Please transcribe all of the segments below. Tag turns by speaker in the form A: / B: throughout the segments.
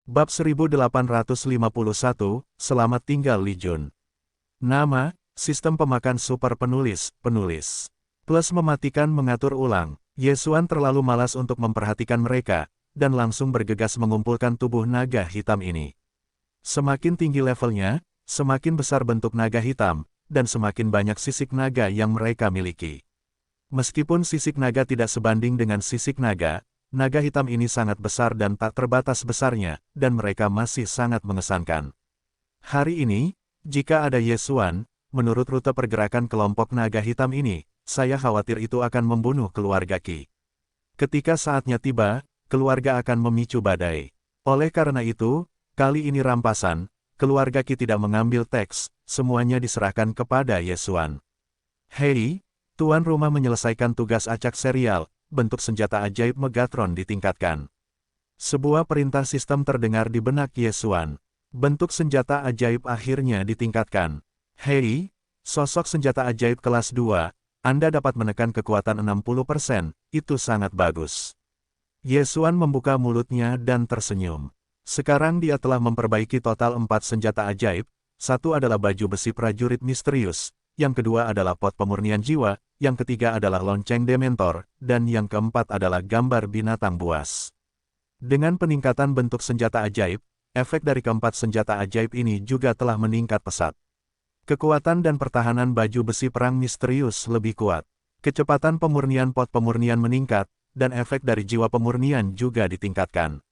A: Bab 1851, Selamat tinggal Li Jun. Nama, Sistem Pemakan Super Penulis, Plus mematikan mengatur ulang. Ye Xuan terlalu malas untuk memperhatikan mereka, dan langsung bergegas mengumpulkan tubuh naga hitam ini. Semakin tinggi levelnya, semakin besar bentuk naga hitam, dan semakin banyak sisik naga yang mereka miliki. Meskipun sisik naga tidak sebanding dengan sisik naga, naga hitam ini sangat besar dan tak terbatas besarnya, dan mereka masih sangat mengesankan. Hari ini, jika ada Ye Xuan, menurut rute pergerakan kelompok naga hitam ini, saya khawatir itu akan membunuh keluarga Qi. Ketika saatnya tiba, keluarga akan memicu badai. Oleh karena itu, kali ini rampasan, keluarga Qi tidak mengambil teks, semuanya diserahkan kepada Ye Xuan. Hei, tuan rumah menyelesaikan tugas acak serial, bentuk senjata ajaib Megatron ditingkatkan. Sebuah perintah sistem terdengar di benak Ye Xuan. Bentuk senjata ajaib akhirnya ditingkatkan. Hei, sosok senjata ajaib kelas 2, Anda dapat menekan kekuatan 60%, itu sangat bagus. Ye Xuan membuka mulutnya dan tersenyum. Sekarang dia telah memperbaiki total 4 senjata ajaib, satu adalah baju besi prajurit misterius, yang kedua adalah pot pemurnian jiwa, yang ketiga adalah lonceng dementor, dan yang keempat adalah gambar binatang buas. Dengan peningkatan bentuk senjata ajaib, efek dari keempat senjata ajaib ini juga telah meningkat pesat. Kekuatan dan pertahanan baju besi perang misterius lebih kuat. Kecepatan pemurnian pot pemurnian meningkat, dan efek dari jiwa pemurnian juga ditingkatkan.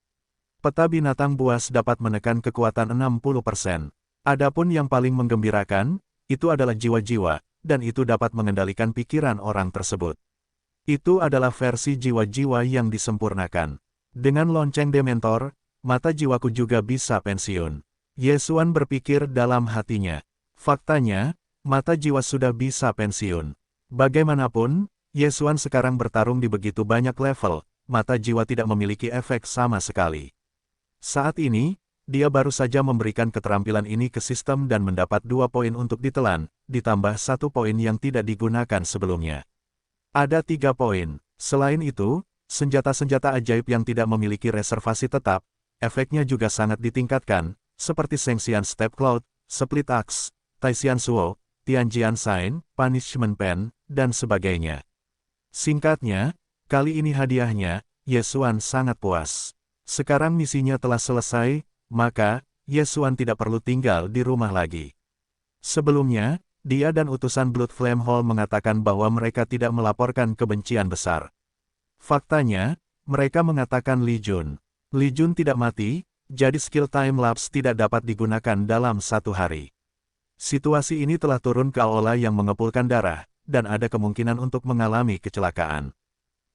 A: Peta binatang buas dapat menekan kekuatan 60%. Adapun yang paling menggembirakan, itu adalah jiwa-jiwa, dan itu dapat mengendalikan pikiran orang tersebut. Itu adalah versi jiwa-jiwa yang disempurnakan. Dengan lonceng dementor, mata jiwaku juga bisa pensiun. Ye Xuan berpikir dalam hatinya. Faktanya, mata jiwa sudah bisa pensiun. Bagaimanapun, Ye Xuan sekarang bertarung di begitu banyak level, mata jiwa tidak memiliki efek sama sekali. Saat ini, dia baru saja memberikan keterampilan ini ke sistem dan mendapat 2 poin untuk ditelan, ditambah 1 poin yang tidak digunakan sebelumnya. Ada 3 poin. Selain itu, senjata-senjata ajaib yang tidak memiliki reservasi tetap, efeknya juga sangat ditingkatkan, seperti Shengxian Step Cloud, Split Axe, Taishan Suo, Tianjian Sign, Punishment Pen, dan sebagainya. Singkatnya, kali ini hadiahnya, Ye Xuan sangat puas. Sekarang misinya telah selesai, maka, Ye Xuan tidak perlu tinggal di rumah lagi. Sebelumnya, dia dan utusan Blood Flame Hall mengatakan bahwa mereka tidak melaporkan kebencian besar. Faktanya, mereka mengatakan Li Jun tidak mati, jadi skill time lapse tidak dapat digunakan dalam 1 hari. Situasi ini telah turun ke aula yang mengepulkan darah, dan ada kemungkinan untuk mengalami kecelakaan.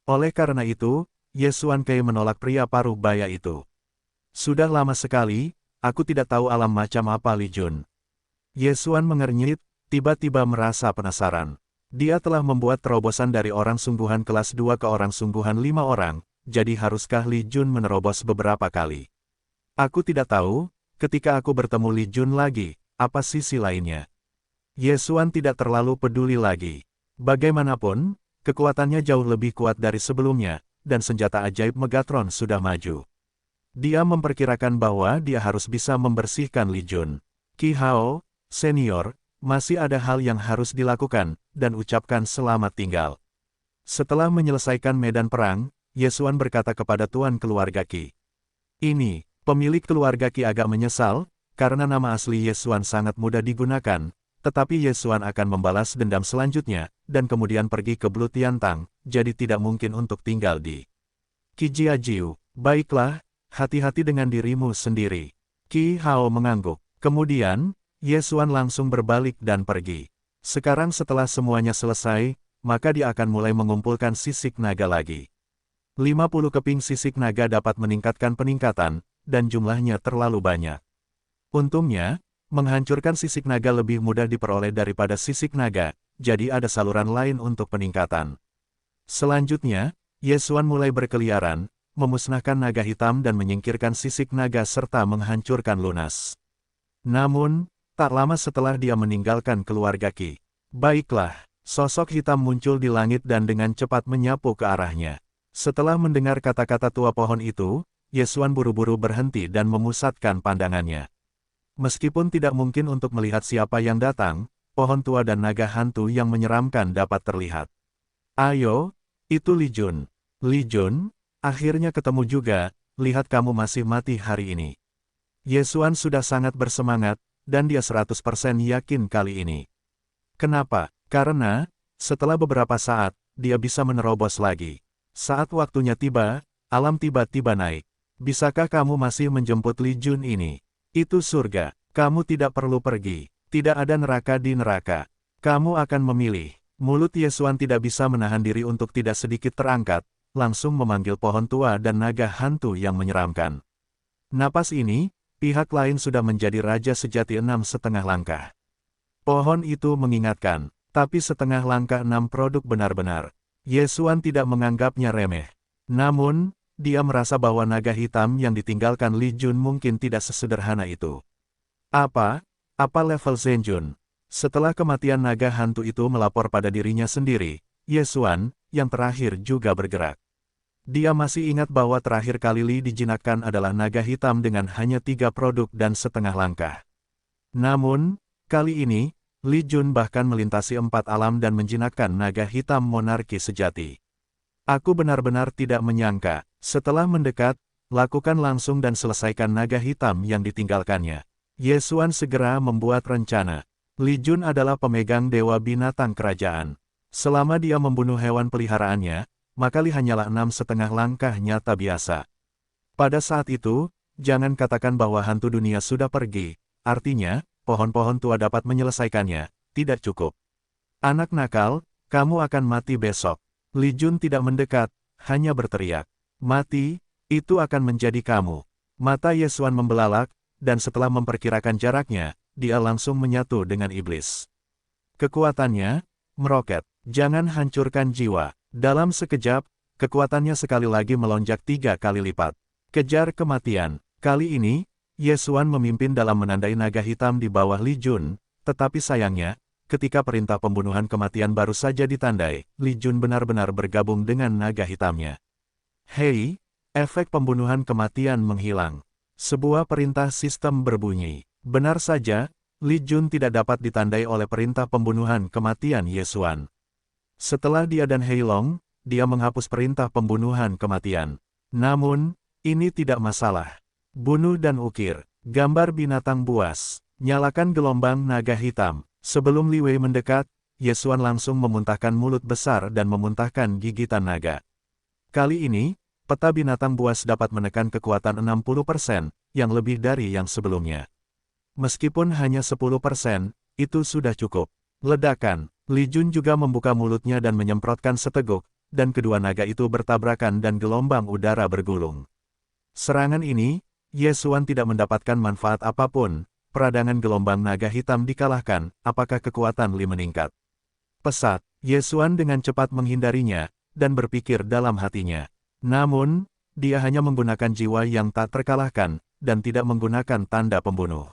A: Oleh karena itu, Ye Xuan Kei menolak pria paruh baya itu. Sudah lama sekali, aku tidak tahu alam macam apa Li Jun. Ye Xuan mengernyit, tiba-tiba merasa penasaran. Dia telah membuat terobosan dari orang sungguhan kelas 2 ke orang sungguhan 5 orang, jadi haruskah Li Jun menerobos beberapa kali? Aku tidak tahu, ketika aku bertemu Li Jun lagi, apa sisi lainnya? Ye Xuan tidak terlalu peduli lagi. Bagaimanapun, kekuatannya jauh lebih kuat dari sebelumnya, dan senjata ajaib Megatron sudah maju. Dia memperkirakan bahwa dia harus bisa membersihkan Li Jun. Qi Hao, senior, masih ada hal yang harus dilakukan, dan ucapkan selamat tinggal. Setelah menyelesaikan medan perang, Ye Xuan berkata kepada tuan keluarga Qi. Ini, pemilik keluarga Qi agak menyesal, karena nama asli Ye Xuan sangat mudah digunakan, tetapi Ye Xuan akan membalas dendam selanjutnya, dan kemudian pergi ke Blue Tiantang, jadi tidak mungkin untuk tinggal di Qi Jiajiu. Baiklah, hati-hati dengan dirimu sendiri. Qi Hao mengangguk. Kemudian, Ye Xuan langsung berbalik dan pergi. Sekarang setelah semuanya selesai, maka dia akan mulai mengumpulkan sisik naga lagi. 50 keping sisik naga dapat meningkatkan peningkatan, dan jumlahnya terlalu banyak. Untungnya, menghancurkan sisik naga lebih mudah diperoleh daripada sisik naga, jadi ada saluran lain untuk peningkatan. Selanjutnya, Ye Xuan mulai berkeliaran, memusnahkan naga hitam dan menyingkirkan sisik naga serta menghancurkan lunas. Namun, tak lama setelah dia meninggalkan keluarga Qi. Baiklah, sosok hitam muncul di langit dan dengan cepat menyapu ke arahnya. Setelah mendengar kata-kata tua pohon itu, Yesuan buru-buru berhenti dan memusatkan pandangannya. Meskipun tidak mungkin untuk melihat siapa yang datang, pohon tua dan naga hantu yang menyeramkan dapat terlihat. Ayo, itu Li Jun. Li Jun, akhirnya ketemu juga, lihat kamu masih mati hari ini. Yesuan sudah sangat bersemangat, dan dia 100% yakin kali ini. Kenapa? Karena, setelah beberapa saat, dia bisa menerobos lagi. Saat waktunya tiba, alam tiba-tiba naik. Bisakah kamu masih menjemput Li Jun ini? Itu surga. Kamu tidak perlu pergi. Tidak ada neraka di neraka. Kamu akan memilih. Mulut Yesuan tidak bisa menahan diri untuk tidak sedikit terangkat, langsung memanggil pohon tua dan naga hantu yang menyeramkan. Napas ini, pihak lain sudah menjadi raja sejati 6,5 langkah. Pohon itu mengingatkan, tapi setengah langkah 6 produk benar-benar. Yesuan tidak menganggapnya remeh. Namun, dia merasa bahwa naga hitam yang ditinggalkan Li Jun mungkin tidak sesederhana itu. Apa level Zhenjun? Setelah kematian naga hantu itu melapor pada dirinya sendiri, Yesuan, yang terakhir juga bergerak. Dia masih ingat bahwa terakhir kali Li dijinakkan adalah naga hitam dengan hanya 3 produk dan setengah langkah. Namun, kali ini, Li Jun bahkan melintasi 4 alam dan menjinakkan naga hitam monarki sejati. Aku benar-benar tidak menyangka. Setelah mendekat, lakukan langsung dan selesaikan naga hitam yang ditinggalkannya. Yesuan segera membuat rencana. Li Jun adalah pemegang dewa binatang kerajaan. Selama dia membunuh hewan peliharaannya, maka Li hanyalah 6,5 langkah nyata biasa. Pada saat itu, jangan katakan bahwa hantu dunia sudah pergi, artinya, pohon-pohon tua dapat menyelesaikannya, tidak cukup. Anak nakal, kamu akan mati besok. Li Jun tidak mendekat, hanya berteriak. Mati, itu akan menjadi kamu. Mata Yesuan membelalak, dan setelah memperkirakan jaraknya, dia langsung menyatu dengan iblis. Kekuatannya, meroket. Jangan hancurkan jiwa. Dalam sekejap, kekuatannya sekali lagi melonjak 3 kali lipat. Kejar kematian. Kali ini, Yesuan memimpin dalam menandai naga hitam di bawah Li Jun, tetapi sayangnya, ketika perintah pembunuhan kematian baru saja ditandai, Li Jun benar-benar bergabung dengan naga hitamnya. Hei, efek pembunuhan kematian menghilang. Sebuah perintah sistem berbunyi. Benar saja, Li Jun tidak dapat ditandai oleh perintah pembunuhan kematian Yesuan. Setelah dia dan Hei Long, dia menghapus perintah pembunuhan kematian. Namun, ini tidak masalah. Bunuh dan ukir. Gambar binatang buas. Nyalakan gelombang naga hitam. Sebelum Li Wei mendekat, Yesuan langsung memuntahkan mulut besar dan memuntahkan gigitan naga. Kali ini, peta binatang buas dapat menekan kekuatan 60%, yang lebih dari yang sebelumnya. Meskipun hanya 10%, itu sudah cukup. Ledakan. Li Jun juga membuka mulutnya dan menyemprotkan seteguk, dan kedua naga itu bertabrakan dan gelombang udara bergulung. Serangan ini, Yesuan tidak mendapatkan manfaat apapun. Peradangan gelombang naga hitam dikalahkan, apakah kekuatan Li meningkat? Pesat, Yesuan dengan cepat menghindarinya, dan berpikir dalam hatinya. Namun, dia hanya menggunakan jiwa yang tak terkalahkan, dan tidak menggunakan tanda pembunuh.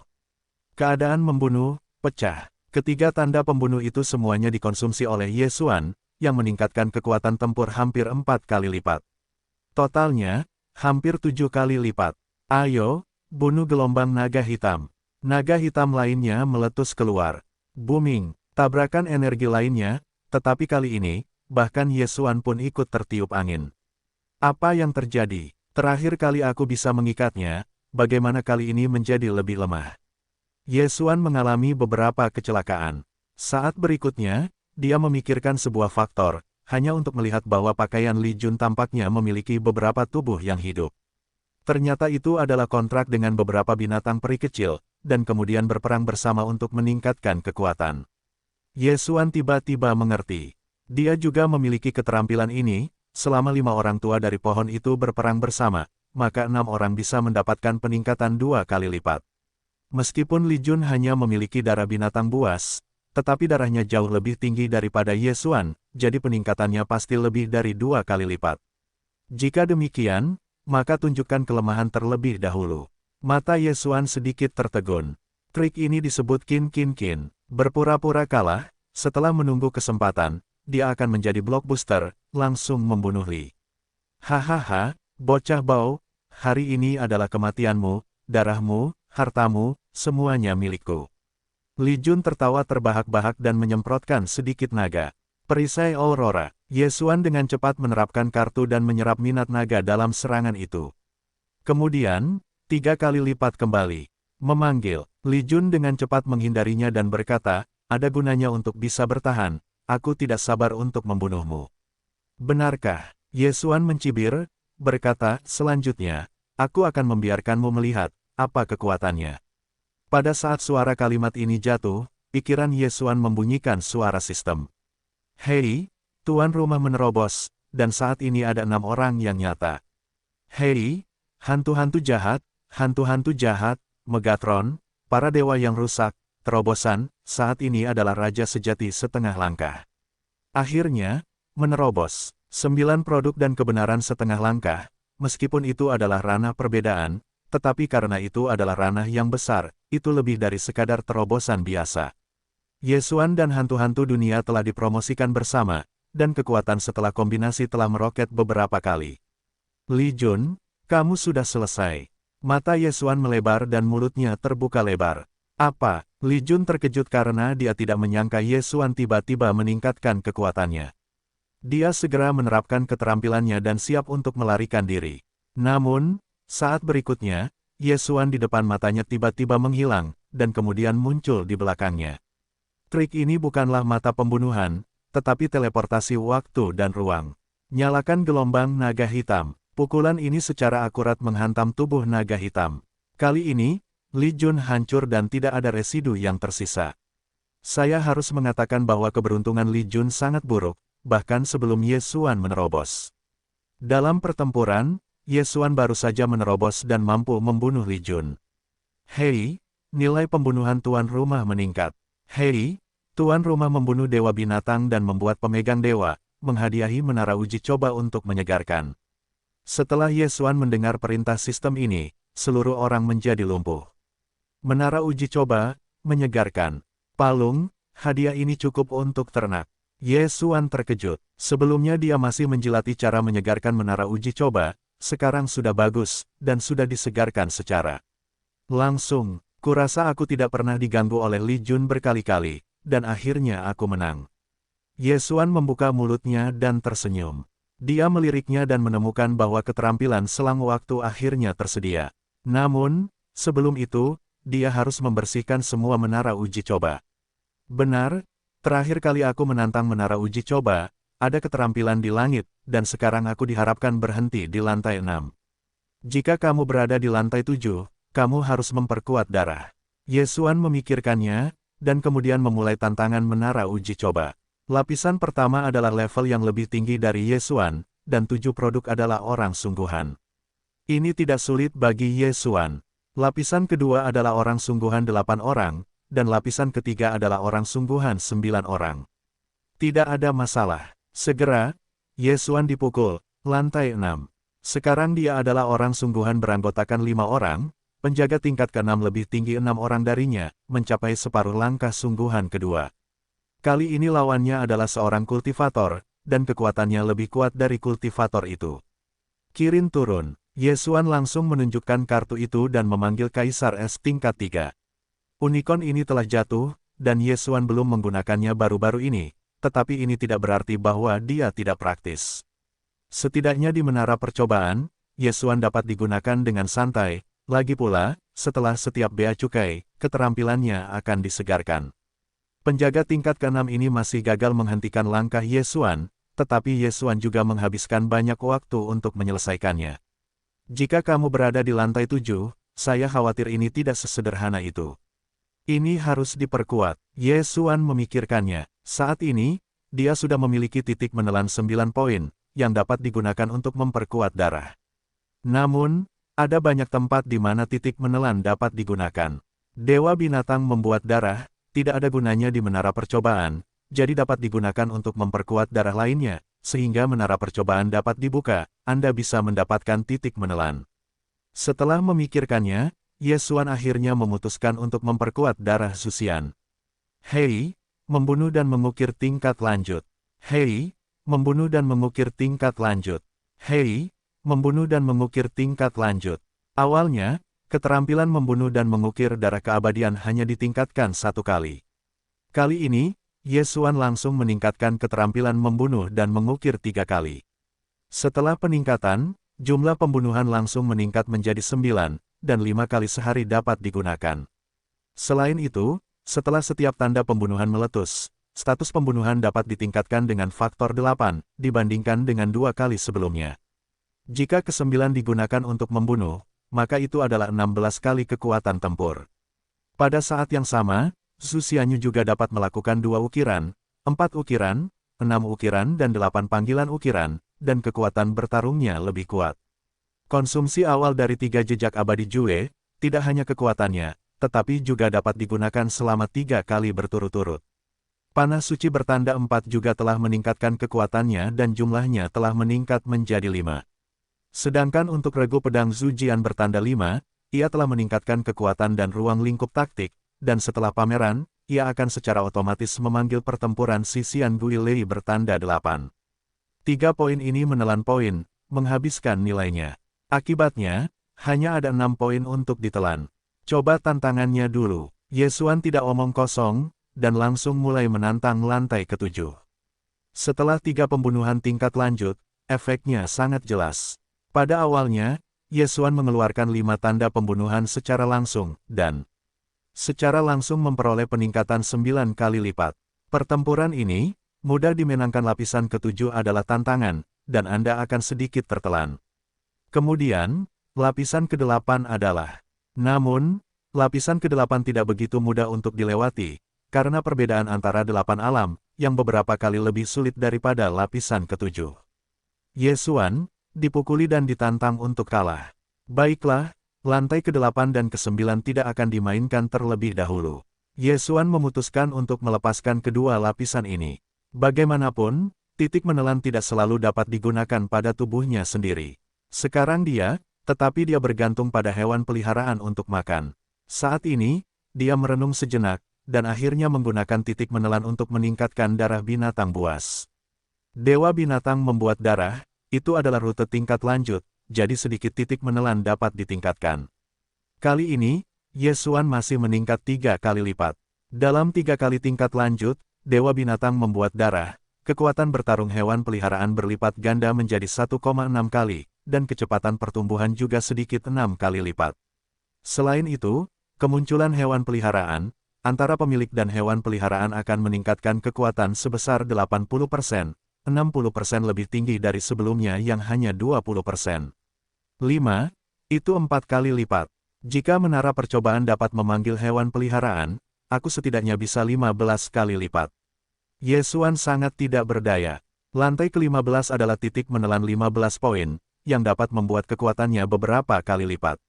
A: Keadaan membunuh, pecah. Ketiga tanda pembunuh itu semuanya dikonsumsi oleh Yesuan, yang meningkatkan kekuatan tempur hampir 4 kali lipat. Totalnya, hampir 7 kali lipat. Ayo, bunuh gelombang naga hitam. Naga hitam lainnya meletus keluar. Booming, tabrakan energi lainnya, tetapi kali ini, bahkan Yesuan pun ikut tertiup angin. Apa yang terjadi? Terakhir kali aku bisa mengikatnya, bagaimana kali ini menjadi lebih lemah? Yesuan mengalami beberapa kecelakaan. Saat berikutnya, dia memikirkan sebuah faktor, hanya untuk melihat bahwa pakaian Li Jun tampaknya memiliki beberapa tubuh yang hidup. Ternyata itu adalah kontrak dengan beberapa binatang peri kecil, dan kemudian berperang bersama untuk meningkatkan kekuatan. Yesuan tiba-tiba mengerti. Dia juga memiliki keterampilan ini. Selama 5 orang tua dari pohon itu berperang bersama, maka 6 orang bisa mendapatkan peningkatan 2 kali lipat. Meskipun Li Jun hanya memiliki darah binatang buas, tetapi darahnya jauh lebih tinggi daripada Yesuan, jadi peningkatannya pasti lebih dari 2 kali lipat. Jika demikian, maka tunjukkan kelemahan terlebih dahulu. Mata Yesuan sedikit tertegun. Trik ini disebut kin kin kin, berpura-pura kalah, setelah menunggu kesempatan, dia akan menjadi blockbuster, langsung membunuh Li. Hahaha, bocah bau, hari ini adalah kematianmu, darahmu, hartamu, semuanya milikku. Li Jun tertawa terbahak-bahak dan menyemprotkan sedikit naga. Perisai Aurora, Ye Xuan dengan cepat menerapkan kartu dan menyerap minat naga dalam serangan itu. Kemudian, 3 kali lipat kembali. Memanggil, Li Jun dengan cepat menghindarinya dan berkata, ada gunanya untuk bisa bertahan, aku tidak sabar untuk membunuhmu. Benarkah? Ye Xuan mencibir, berkata, selanjutnya, aku akan membiarkanmu melihat, apa kekuatannya. Pada saat suara kalimat ini jatuh, pikiran Ye Xuan membunyikan suara sistem. Hei, tuan rumah menerobos, dan saat ini ada 6 orang yang nyata. Hei, hantu-hantu jahat, Megatron, para dewa yang rusak, terobosan, saat ini adalah raja sejati setengah langkah. Akhirnya, menerobos, 9 produk dan kebenaran setengah langkah, meskipun itu adalah ranah perbedaan, tetapi karena itu adalah ranah yang besar, itu lebih dari sekadar terobosan biasa. Ye Xuan dan hantu-hantu dunia telah dipromosikan bersama, dan kekuatan setelah kombinasi telah meroket beberapa kali. Li Jun, kamu sudah selesai. Mata Ye Xuan melebar dan mulutnya terbuka lebar. Apa? Li Jun terkejut karena dia tidak menyangka Ye Xuan tiba-tiba meningkatkan kekuatannya. Dia segera menerapkan keterampilannya dan siap untuk melarikan diri. Namun, saat berikutnya, Ye Xuan di depan matanya tiba-tiba menghilang, dan kemudian muncul di belakangnya. Trik ini bukanlah mata pembunuhan, tetapi teleportasi waktu dan ruang. Nyalakan gelombang naga hitam. Pukulan ini secara akurat menghantam tubuh naga hitam. Kali ini, Li Jun hancur dan tidak ada residu yang tersisa. Saya harus mengatakan bahwa keberuntungan Li Jun sangat buruk, bahkan sebelum Ye Xuan menerobos. Dalam pertempuran, Ye Xuan baru saja menerobos dan mampu membunuh Li Jun. Hei, nilai pembunuhan tuan rumah meningkat. Hei, tuan rumah membunuh dewa binatang dan membuat pemegang dewa, menghadiahi menara uji coba untuk menyegarkan. Setelah Ye Xuan mendengar perintah sistem ini, seluruh orang menjadi lumpuh. Menara uji coba, menyegarkan. Palung, hadiah ini cukup untuk ternak. Ye Xuan terkejut. Sebelumnya dia masih menjilati cara menyegarkan menara uji coba, sekarang sudah bagus, dan sudah disegarkan secara langsung. Kurasa aku tidak pernah diganggu oleh Li Jun berkali-kali, dan akhirnya aku menang. Ye Xuan membuka mulutnya dan tersenyum. Dia meliriknya dan menemukan bahwa keterampilan selang waktu akhirnya tersedia. Namun, sebelum itu, dia harus membersihkan semua menara uji coba. Benar, terakhir kali aku menantang menara uji coba, ada keterampilan di langit, dan sekarang aku diharapkan berhenti di lantai 6. Jika kamu berada di lantai 7, kamu harus memperkuat darah. Ye Xuan memikirkannya, dan kemudian memulai tantangan menara uji coba. Lapisan pertama adalah level yang lebih tinggi dari Ye Xuan, dan 7 produk adalah orang sungguhan. Ini tidak sulit bagi Ye Xuan. Lapisan kedua adalah orang sungguhan 8 orang, dan lapisan ketiga adalah orang sungguhan 9 orang. Tidak ada masalah. Segera, Ye Xuan dipukul, lantai 6. Sekarang dia adalah orang sungguhan beranggotakan 5 orang, penjaga tingkat ke-6 lebih tinggi 6 orang darinya, mencapai separuh langkah sungguhan kedua. Kali ini lawannya adalah seorang kultivator, dan kekuatannya lebih kuat dari kultivator itu. Kirin turun, Ye Xuan langsung menunjukkan kartu itu dan memanggil Kaisar Es tingkat 3. Unicorn ini telah jatuh, dan Ye Xuan belum menggunakannya baru-baru ini, tetapi ini tidak berarti bahwa dia tidak praktis. Setidaknya di menara percobaan, Ye Xuan dapat digunakan dengan santai, lagi pula, setelah setiap bea cukai, keterampilannya akan disegarkan. Penjaga tingkat ke-6 ini masih gagal menghentikan langkah Ye Xuan, tetapi Ye Xuan juga menghabiskan banyak waktu untuk menyelesaikannya. Jika kamu berada di lantai 7, saya khawatir ini tidak sesederhana itu. Ini harus diperkuat. Ye Xuan memikirkannya. Saat ini, dia sudah memiliki titik menelan 9 poin, yang dapat digunakan untuk memperkuat darah. Namun, ada banyak tempat di mana titik menelan dapat digunakan. Dewa binatang membuat darah, tidak ada gunanya di menara percobaan, jadi dapat digunakan untuk memperkuat darah lainnya, sehingga menara percobaan dapat dibuka, Anda bisa mendapatkan titik menelan. Setelah memikirkannya, Ye Xuan akhirnya memutuskan untuk memperkuat darah Zuxian. Hei, membunuh dan mengukir tingkat lanjut. Hei, membunuh dan mengukir tingkat lanjut. Hei, membunuh dan mengukir tingkat lanjut. Awalnya, keterampilan membunuh dan mengukir darah keabadian hanya ditingkatkan 1 kali. Kali ini, Ye Xuan langsung meningkatkan keterampilan membunuh dan mengukir 3 kali. Setelah peningkatan, jumlah pembunuhan langsung meningkat menjadi 9, dan 5 kali sehari dapat digunakan. Selain itu, setelah setiap tanda pembunuhan meletus, status pembunuhan dapat ditingkatkan dengan faktor 8, dibandingkan dengan 2 kali sebelumnya. Jika ke-9 digunakan untuk membunuh, maka itu adalah 16 kali kekuatan tempur. Pada saat yang sama, Zhu Xianyu juga dapat melakukan 2 ukiran, 4 ukiran, 6 ukiran dan 8 panggilan ukiran, dan kekuatan bertarungnya lebih kuat. Konsumsi awal dari 3 jejak abadi Jue, tidak hanya kekuatannya, tetapi juga dapat digunakan selama 3 kali berturut-turut. Panah suci bertanda 4 juga telah meningkatkan kekuatannya dan jumlahnya telah meningkat menjadi 5. Sedangkan untuk regu pedang Zhu Jian bertanda 5, ia telah meningkatkan kekuatan dan ruang lingkup taktik, dan setelah pameran, ia akan secara otomatis memanggil pertempuran Xisian Guilei bertanda 8. 3 poin ini menelan poin, menghabiskan nilainya. Akibatnya, hanya ada 6 poin untuk ditelan. Coba tantangannya dulu. Ye Xuan tidak omong kosong, dan langsung mulai menantang lantai ke-7. Setelah 3 pembunuhan tingkat lanjut, efeknya sangat jelas. Pada awalnya, Ye Xuan mengeluarkan 5 tanda pembunuhan secara langsung, dan secara langsung memperoleh peningkatan 9 kali lipat. Pertempuran ini, mudah dimenangkan. Lapisan ke-7 adalah tantangan, dan Anda akan sedikit tertelan. Kemudian, lapisan ke-8 adalah. Namun, lapisan ke-8 tidak begitu mudah untuk dilewati, karena perbedaan antara 8 alam, yang beberapa kali lebih sulit daripada lapisan ke-7. Ye Xuan dipukuli dan ditantang untuk kalah. Baiklah, lantai ke-8 dan ke-9 tidak akan dimainkan terlebih dahulu. Ye Xuan memutuskan untuk melepaskan kedua lapisan ini. Bagaimanapun, titik menelan tidak selalu dapat digunakan pada tubuhnya sendiri. Sekarang tetapi dia bergantung pada hewan peliharaan untuk makan. Saat ini, dia merenung sejenak, dan akhirnya menggunakan titik menelan untuk meningkatkan darah binatang buas. Dewa binatang membuat darah, itu adalah rute tingkat lanjut, jadi sedikit titik menelan dapat ditingkatkan. Kali ini, Ye Xuan masih meningkat 3 kali lipat. Dalam 3 kali tingkat lanjut, Dewa Binatang membuat darah, kekuatan bertarung hewan peliharaan berlipat ganda menjadi 1,6 kali, dan kecepatan pertumbuhan juga sedikit 6 kali lipat. Selain itu, kemunculan hewan peliharaan, antara pemilik dan hewan peliharaan akan meningkatkan kekuatan sebesar 80%, 60% lebih tinggi dari sebelumnya yang hanya 20%. 5. Itu 4 kali lipat. Jika menara percobaan dapat memanggil hewan peliharaan, aku setidaknya bisa 15 kali lipat. Ye Xuan sangat tidak berdaya. Lantai ke-15 adalah titik menelan 15 poin, yang dapat membuat kekuatannya beberapa kali lipat.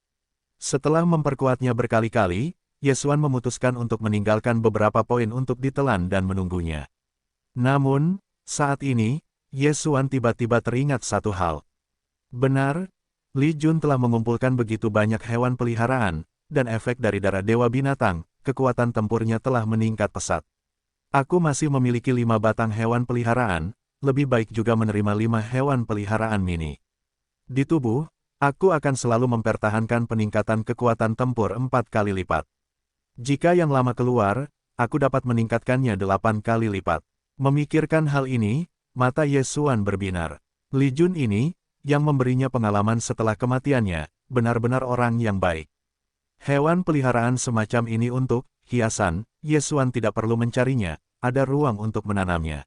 A: Setelah memperkuatnya berkali-kali, Ye Xuan memutuskan untuk meninggalkan beberapa poin untuk ditelan dan menunggunya. Namun, saat ini, Ye Xuan tiba-tiba teringat satu hal. Benar, Li Jun telah mengumpulkan begitu banyak hewan peliharaan, dan efek dari darah Dewa Binatang, kekuatan tempurnya telah meningkat pesat. Aku masih memiliki 5 batang hewan peliharaan, lebih baik juga menerima 5 hewan peliharaan mini. Di tubuh, aku akan selalu mempertahankan peningkatan kekuatan tempur 4 kali lipat. Jika yang lama keluar, aku dapat meningkatkannya 8 kali lipat. Memikirkan hal ini, mata Ye Xuan berbinar. Li Jun ini, yang memberinya pengalaman setelah kematiannya, benar-benar orang yang baik. Hewan peliharaan semacam ini untuk hiasan, Ye Xuan tidak perlu mencarinya, ada ruang untuk menanamnya.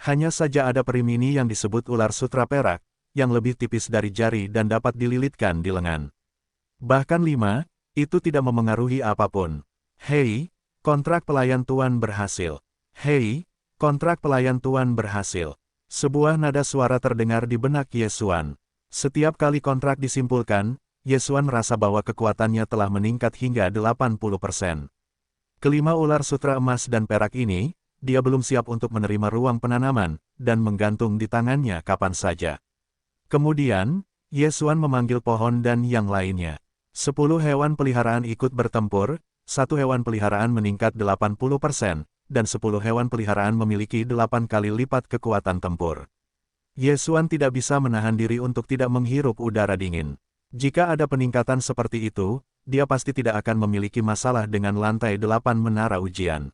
A: Hanya saja ada peri mini yang disebut ular sutra perak, yang lebih tipis dari jari dan dapat dililitkan di lengan. Bahkan 5, itu tidak memengaruhi apapun. Hei, kontrak pelayan tuan berhasil. Hei, kontrak pelayan tuan berhasil. Sebuah nada suara terdengar di benak Ye Xuan. Setiap kali kontrak disimpulkan, Ye Xuan merasa bahwa kekuatannya telah meningkat hingga 80%. Kelima ular sutra emas dan perak ini, dia belum siap untuk menerima ruang penanaman, dan menggantung di tangannya kapan saja. Kemudian, Ye Xuan memanggil pohon dan yang lainnya. 10 hewan peliharaan ikut bertempur, 1 hewan peliharaan meningkat 80%. Dan 10 hewan peliharaan memiliki 8 kali lipat kekuatan tempur. Ye Xuan tidak bisa menahan diri untuk tidak menghirup udara dingin. Jika ada peningkatan seperti itu, dia pasti tidak akan memiliki masalah dengan lantai 8 menara ujian.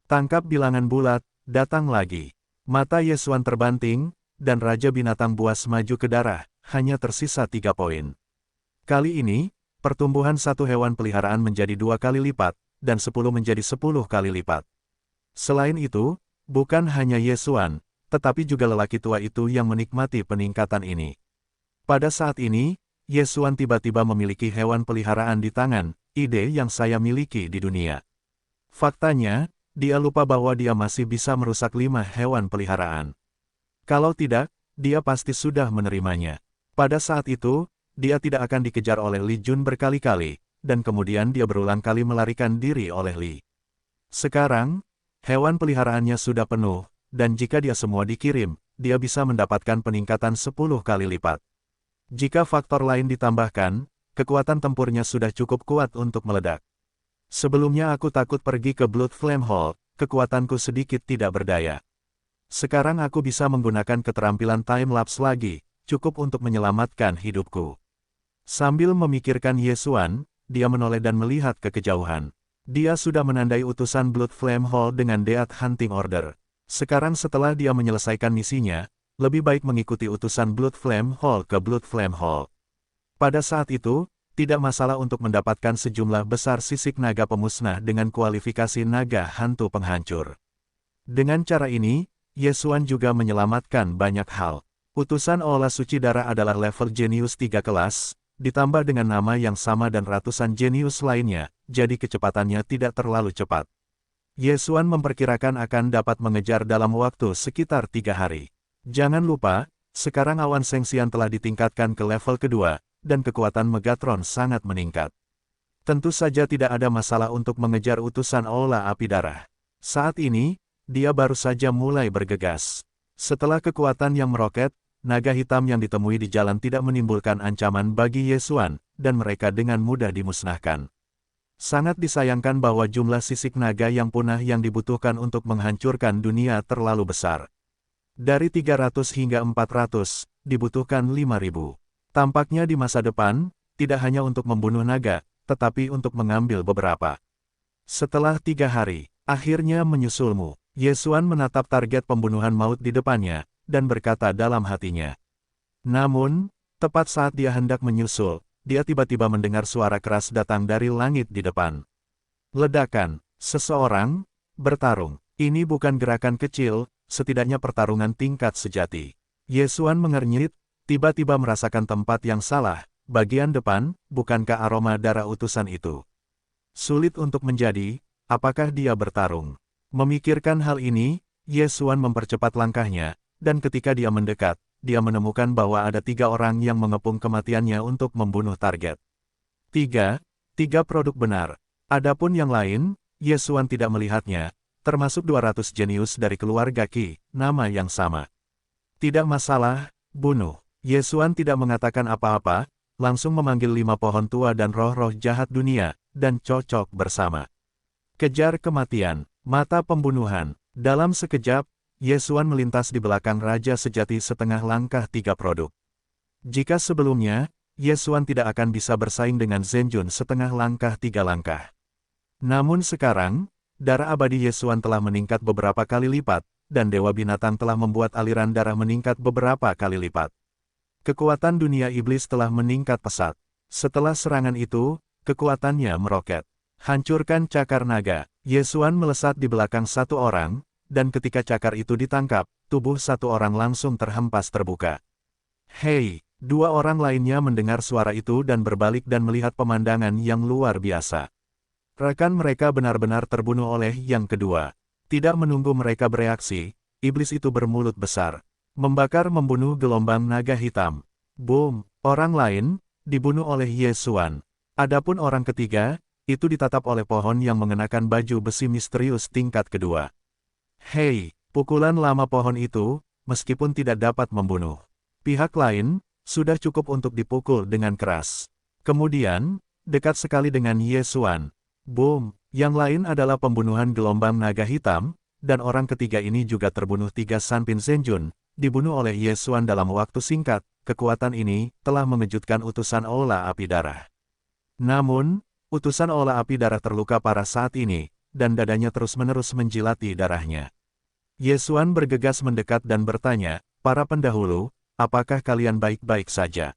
A: Tangkap bilangan bulat, datang lagi. Mata Ye Xuan terbanting, dan Raja Binatang Buas maju ke darah, hanya tersisa 3 poin. Kali ini, pertumbuhan satu hewan peliharaan menjadi 2 kali lipat, dan 10 menjadi 10 kali lipat. Selain itu, bukan hanya Ye Xuan, tetapi juga lelaki tua itu yang menikmati peningkatan ini. Pada saat ini, Ye Xuan tiba-tiba memiliki hewan peliharaan di tangan, ide yang saya miliki di dunia. Faktanya, dia lupa bahwa dia masih bisa merusak 5 hewan peliharaan. Kalau tidak, dia pasti sudah menerimanya. Pada saat itu, dia tidak akan dikejar oleh Li Jun berkali-kali, dan kemudian dia berulang kali melarikan diri oleh Li. Sekarang, hewan peliharaannya sudah penuh, dan jika dia semua dikirim, dia bisa mendapatkan peningkatan 10 kali lipat. Jika faktor lain ditambahkan, kekuatan tempurnya sudah cukup kuat untuk meledak. Sebelumnya aku takut pergi ke Blood Flame Hall, kekuatanku sedikit tidak berdaya. Sekarang aku bisa menggunakan keterampilan time lapse lagi, cukup untuk menyelamatkan hidupku. Sambil memikirkan Ye Xuan, dia menoleh dan melihat ke kejauhan. Dia sudah menandai utusan Blood Flame Hall dengan Death Hunting Order. Sekarang setelah dia menyelesaikan misinya, lebih baik mengikuti utusan Blood Flame Hall ke Blood Flame Hall. Pada saat itu, tidak masalah untuk mendapatkan sejumlah besar sisik naga pemusnah dengan kualifikasi naga hantu penghancur. Dengan cara ini, Ye Xuan juga menyelamatkan banyak hal. Utusan Ola Suci Darah adalah level Genius 3 kelas, ditambah dengan nama yang sama dan ratusan jenius lainnya, jadi kecepatannya tidak terlalu cepat. Ye Xuan memperkirakan akan dapat mengejar dalam waktu sekitar 3 hari. Jangan lupa, sekarang awan Sengxian telah ditingkatkan ke level kedua, dan kekuatan Megatron sangat meningkat. Tentu saja tidak ada masalah untuk mengejar utusan Aula Api Darah. Saat ini, dia baru saja mulai bergegas. Setelah kekuatan yang meroket, naga hitam yang ditemui di jalan tidak menimbulkan ancaman bagi Ye Xuan, dan mereka dengan mudah dimusnahkan. Sangat disayangkan bahwa jumlah sisik naga yang punah yang dibutuhkan untuk menghancurkan dunia terlalu besar. Dari 300 hingga 400, dibutuhkan 5.000. Tampaknya di masa depan, tidak hanya untuk membunuh naga, tetapi untuk mengambil beberapa. Setelah 3 hari, akhirnya menyusulmu. Ye Xuan menatap target pembunuhan maut di depannya, dan berkata dalam hatinya. Namun, tepat saat dia hendak menyusul, dia tiba-tiba mendengar suara keras datang dari langit di depan. Ledakan, seseorang bertarung. Ini bukan gerakan kecil, setidaknya pertarungan tingkat sejati. Ye Xuan mengernyit, tiba-tiba merasakan tempat yang salah, bagian depan, bukankah aroma darah utusan itu? Sulit untuk menjadi, apakah dia bertarung? Memikirkan hal ini, Ye Xuan mempercepat langkahnya, dan ketika dia mendekat, dia menemukan bahwa ada 3 orang yang mengepung kematiannya untuk membunuh target. 3 produk benar. Adapun yang lain, Ye Xuan tidak melihatnya, termasuk 200 jenius dari keluarga Qi, nama yang sama. Tidak masalah, bunuh. Ye Xuan tidak mengatakan apa-apa, langsung memanggil 5 pohon tua dan roh-roh jahat dunia, dan cocok bersama. Kejar kematian, mata pembunuhan. Dalam sekejap, Ye Xuan melintas di belakang Raja Sejati setengah langkah 3 produk. Jika sebelumnya, Ye Xuan tidak akan bisa bersaing dengan Zhen Jun setengah langkah 3 langkah. Namun sekarang, darah abadi Ye Xuan telah meningkat beberapa kali lipat, dan Dewa Binatang telah membuat aliran darah meningkat beberapa kali lipat. Kekuatan dunia iblis telah meningkat pesat. Setelah serangan itu, kekuatannya meroket. Hancurkan cakar naga. Ye Xuan melesat di belakang satu orang, dan ketika cakar itu ditangkap, tubuh satu orang langsung terhempas terbuka. Hei, 2 orang lainnya mendengar suara itu dan berbalik dan melihat pemandangan yang luar biasa. Rekan mereka benar-benar terbunuh oleh yang kedua. Tidak menunggu mereka bereaksi, iblis itu bermulut besar. Membakar membunuh gelombang naga hitam. Boom, orang lain, dibunuh oleh Ye Xuan. Adapun orang ketiga, itu ditatap oleh pohon yang mengenakan baju besi misterius tingkat kedua. Hei, pukulan lama pohon itu, meskipun tidak dapat membunuh pihak lain, sudah cukup untuk dipukul dengan keras. Kemudian, dekat sekali dengan Ye Xuan. Boom, yang lain adalah pembunuhan gelombang naga hitam, dan orang ketiga ini juga terbunuh 3 Sanpin Zhen Jun, dibunuh oleh Yesuan dalam waktu singkat. Kekuatan ini telah mengejutkan utusan Aula Api Darah. Namun, utusan Aula Api Darah terluka parah saat ini, dan dadanya terus-menerus menjilati darahnya. Yesuan bergegas mendekat dan bertanya, "Para pendahulu, apakah kalian baik-baik saja?"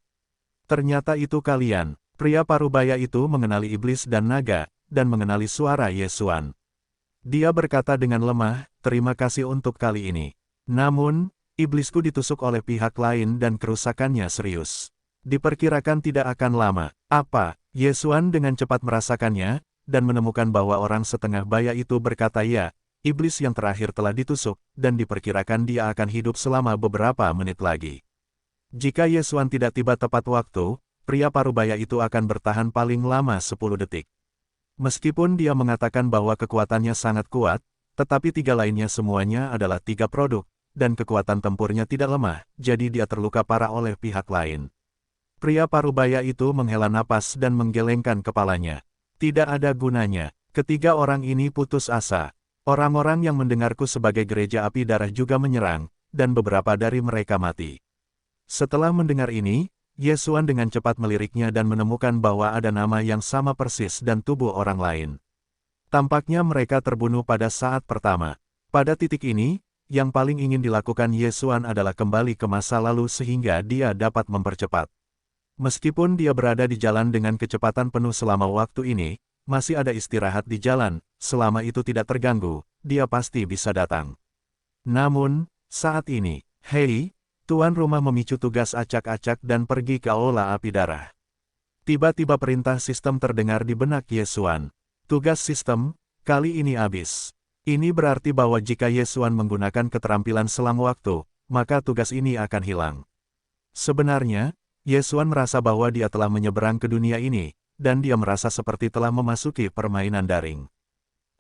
A: Ternyata itu kalian. Pria parubaya itu mengenali iblis dan naga, dan mengenali suara Yesuan. Dia berkata dengan lemah, "Terima kasih untuk kali ini. Namun, iblisku ditusuk oleh pihak lain dan kerusakannya serius. Diperkirakan tidak akan lama." "Apa?" Yesuan dengan cepat merasakannya, dan menemukan bahwa orang setengah baya itu berkata, "Ya, iblis yang terakhir telah ditusuk, dan diperkirakan dia akan hidup selama beberapa menit lagi." Jika Yesuan tidak tiba tepat waktu, pria parubaya itu akan bertahan paling lama 10 detik. Meskipun dia mengatakan bahwa kekuatannya sangat kuat, tetapi tiga lainnya semuanya adalah tiga produk, dan kekuatan tempurnya tidak lemah, jadi dia terluka parah oleh pihak lain. Pria parubaya itu menghela napas dan menggelengkan kepalanya. Tidak ada gunanya. Ketiga orang ini putus asa. Orang-orang yang mendengarku sebagai gereja api darah juga menyerang, dan beberapa dari mereka mati. Setelah mendengar ini, Yesuan dengan cepat meliriknya dan menemukan bahwa ada nama yang sama persis dan tubuh orang lain. Tampaknya mereka terbunuh pada saat pertama. Pada titik ini, yang paling ingin dilakukan Yesuan adalah kembali ke masa lalu sehingga dia dapat mempercepat. Meskipun dia berada di jalan dengan kecepatan penuh selama waktu ini, masih ada istirahat di jalan, selama itu tidak terganggu, dia pasti bisa datang. Namun, saat ini, "Hei, Tuan rumah memicu tugas acak-acak dan pergi ke Aula Api Darah." Tiba-tiba perintah sistem terdengar di benak Yesuan. Tugas sistem, kali ini habis. Ini berarti bahwa jika Yesuan menggunakan keterampilan selang waktu, maka tugas ini akan hilang. Sebenarnya, Yesuan merasa bahwa dia telah menyeberang ke dunia ini, dan dia merasa seperti telah memasuki permainan daring.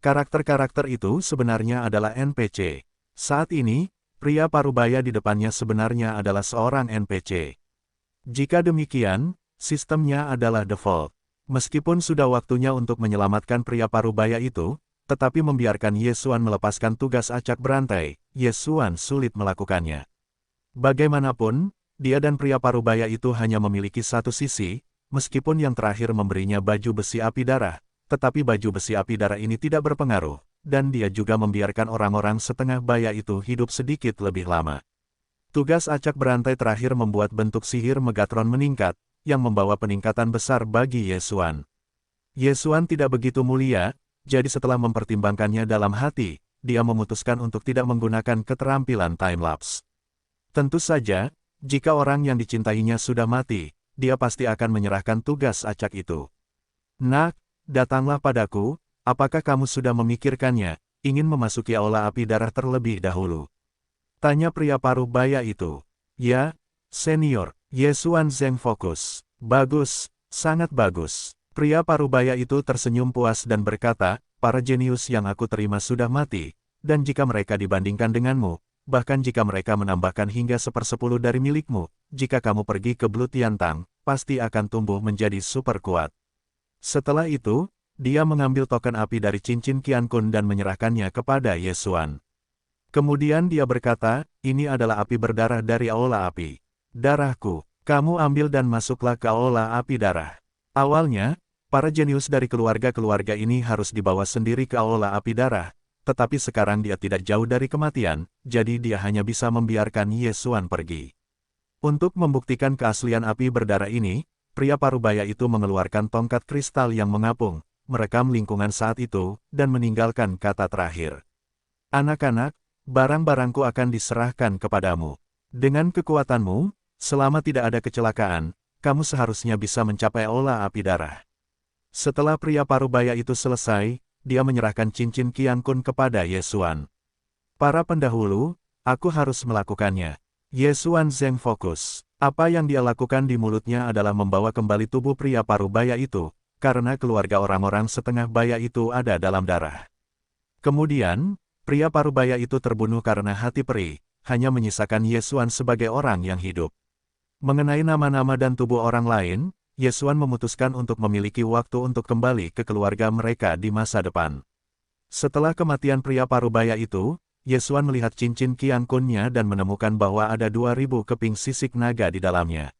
A: Karakter-karakter itu sebenarnya adalah NPC. Saat ini, pria parubaya di depannya sebenarnya adalah seorang NPC. Jika demikian, sistemnya adalah default. Meskipun sudah waktunya untuk menyelamatkan pria parubaya itu, tetapi membiarkan Yesuan melepaskan tugas acak berantai, Yesuan sulit melakukannya. Bagaimanapun, dia dan pria parubaya itu hanya memiliki satu sisi, meskipun yang terakhir memberinya baju besi api darah, tetapi baju besi api darah ini tidak berpengaruh. Dan dia juga membiarkan orang-orang setengah baya itu hidup sedikit lebih lama. Tugas acak berantai terakhir membuat bentuk sihir Megatron meningkat, yang membawa peningkatan besar bagi Yesuan. Yesuan tidak begitu mulia, jadi setelah mempertimbangkannya dalam hati, dia memutuskan untuk tidak menggunakan keterampilan time-lapse. Tentu saja, jika orang yang dicintainya sudah mati, dia pasti akan menyerahkan tugas acak itu. "Nak, datanglah padaku. Apakah kamu sudah memikirkannya, ingin memasuki Aula Api Darah terlebih dahulu?" tanya pria parubaya itu. "Ya, senior." Yesuan Zeng fokus. "Bagus, sangat bagus." Pria parubaya itu tersenyum puas dan berkata, "Para jenius yang aku terima sudah mati, dan jika mereka dibandingkan denganmu, bahkan jika mereka menambahkan hingga 1/10 dari milikmu, jika kamu pergi ke Blue Tiantang, pasti akan tumbuh menjadi super kuat." Setelah itu, dia mengambil token api dari cincin Qiankun dan menyerahkannya kepada Yesuan. Kemudian dia berkata, "Ini adalah api berdarah dari Aula Api. Darahku, kamu ambil dan masuklah ke Aula Api Darah." Awalnya, para jenius dari keluarga-keluarga ini harus dibawa sendiri ke Aula Api Darah, tetapi sekarang dia tidak jauh dari kematian, jadi dia hanya bisa membiarkan Yesuan pergi. Untuk membuktikan keaslian api berdarah ini, pria parubaya itu mengeluarkan tongkat kristal yang mengapung, merekam lingkungan saat itu, dan meninggalkan kata terakhir. "Anak-anak, barang-barangku akan diserahkan kepadamu. Dengan kekuatanmu, selama tidak ada kecelakaan, kamu seharusnya bisa mencapai Aula Api Darah." Setelah pria parubaya itu selesai, dia menyerahkan cincin Qiankun kepada Yesuan. "Para pendahulu, aku harus melakukannya." Yesuan Zeng fokus. Apa yang dia lakukan di mulutnya adalah membawa kembali tubuh pria parubaya itu, karena keluarga orang-orang setengah baya itu ada dalam darah. Kemudian, pria parubaya itu terbunuh karena hati perih, hanya menyisakan Yesuan sebagai orang yang hidup. Mengenai nama-nama dan tubuh orang lain, Yesuan memutuskan untuk memiliki waktu untuk kembali ke keluarga mereka di masa depan. Setelah kematian pria parubaya itu, Yesuan melihat cincin Qiang Kunnya dan menemukan bahwa ada 2.000 keping sisik naga di dalamnya.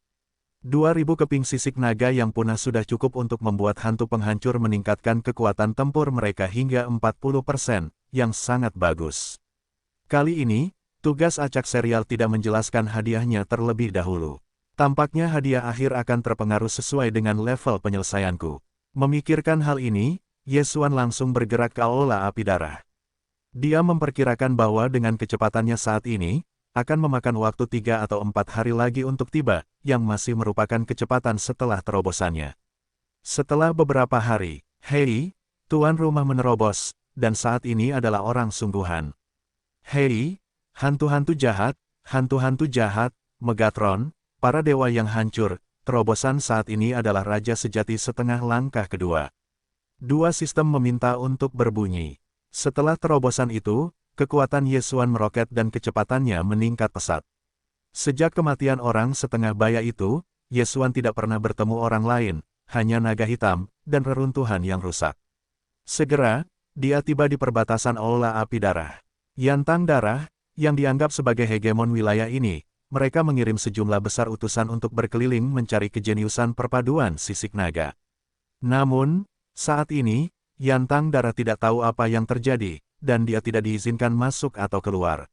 A: 2.000 keping sisik naga yang punah sudah cukup untuk membuat hantu penghancur meningkatkan kekuatan tempur mereka hingga 40%, yang sangat bagus. Kali ini, tugas acak serial tidak menjelaskan hadiahnya terlebih dahulu. Tampaknya hadiah akhir akan terpengaruh sesuai dengan level penyelesaianku. Memikirkan hal ini, Yesuan langsung bergerak ke aula api darah. Dia memperkirakan bahwa dengan kecepatannya saat ini, akan memakan waktu 3 atau 4 hari lagi untuk tiba, yang masih merupakan kecepatan setelah terobosannya. Setelah beberapa hari, Hei, tuan rumah menerobos, dan saat ini adalah orang sungguhan. Hei, hantu-hantu jahat, Megatron, para dewa yang hancur, terobosan saat ini adalah raja sejati setengah langkah kedua. Dua sistem meminta untuk berbunyi. Setelah terobosan itu, kekuatan Yesuan meroket dan kecepatannya meningkat pesat. Sejak kematian orang setengah baya itu, Yesuan tidak pernah bertemu orang lain, hanya naga hitam, dan reruntuhan yang rusak. Segera, dia tiba di perbatasan aula api darah. Yantang darah, yang dianggap sebagai hegemon wilayah ini, mereka mengirim sejumlah besar utusan untuk berkeliling mencari kejeniusan perpaduan sisik naga. Namun, saat ini, Yantang darah tidak tahu apa yang terjadi, dan dia tidak diizinkan masuk atau keluar.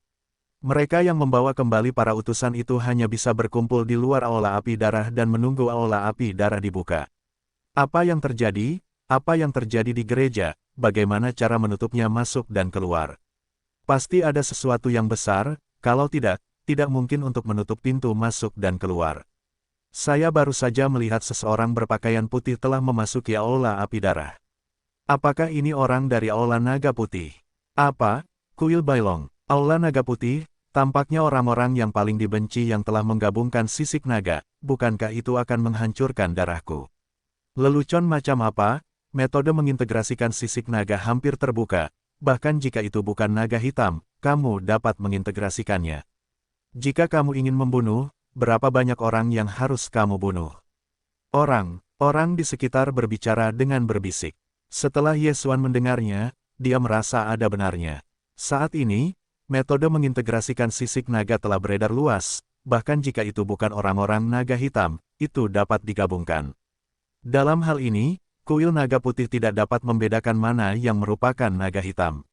A: Mereka yang membawa kembali para utusan itu hanya bisa berkumpul di luar aula api darah dan menunggu aula api darah dibuka. Apa yang terjadi? Apa yang terjadi di gereja? Bagaimana cara menutupnya masuk dan keluar? Pasti ada sesuatu yang besar, kalau tidak, tidak mungkin untuk menutup pintu masuk dan keluar. Saya baru saja melihat seseorang berpakaian putih telah memasuki aula api darah. Apakah ini orang dari aula naga putih? Apa? Kuil Bailong, aula naga putih, tampaknya orang-orang yang paling dibenci yang telah menggabungkan sisik naga, bukankah itu akan menghancurkan darahku? Lelucon macam apa? Metode mengintegrasikan sisik naga hampir terbuka, bahkan jika itu bukan naga hitam, kamu dapat mengintegrasikannya. Jika kamu ingin membunuh, berapa banyak orang yang harus kamu bunuh? Orang di sekitar berbicara dengan berbisik. Setelah Yesuan mendengarnya, dia merasa ada benarnya. Saat ini, metode mengintegrasikan sisik naga telah beredar luas, bahkan jika itu bukan orang-orang naga hitam, itu dapat digabungkan. Dalam hal ini, kuil naga putih tidak dapat membedakan mana yang merupakan naga hitam.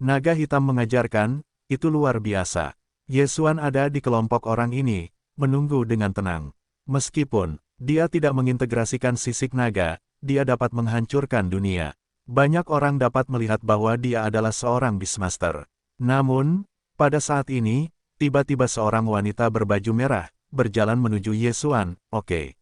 A: Naga hitam mengajarkan, itu luar biasa. Yesuan ada di kelompok orang ini, menunggu dengan tenang. Meskipun dia tidak mengintegrasikan sisik naga, dia dapat menghancurkan dunia. Banyak orang dapat melihat bahwa dia adalah seorang Beastmaster. Namun, pada saat ini, tiba-tiba seorang wanita berbaju merah, berjalan menuju Yesuan. Oke.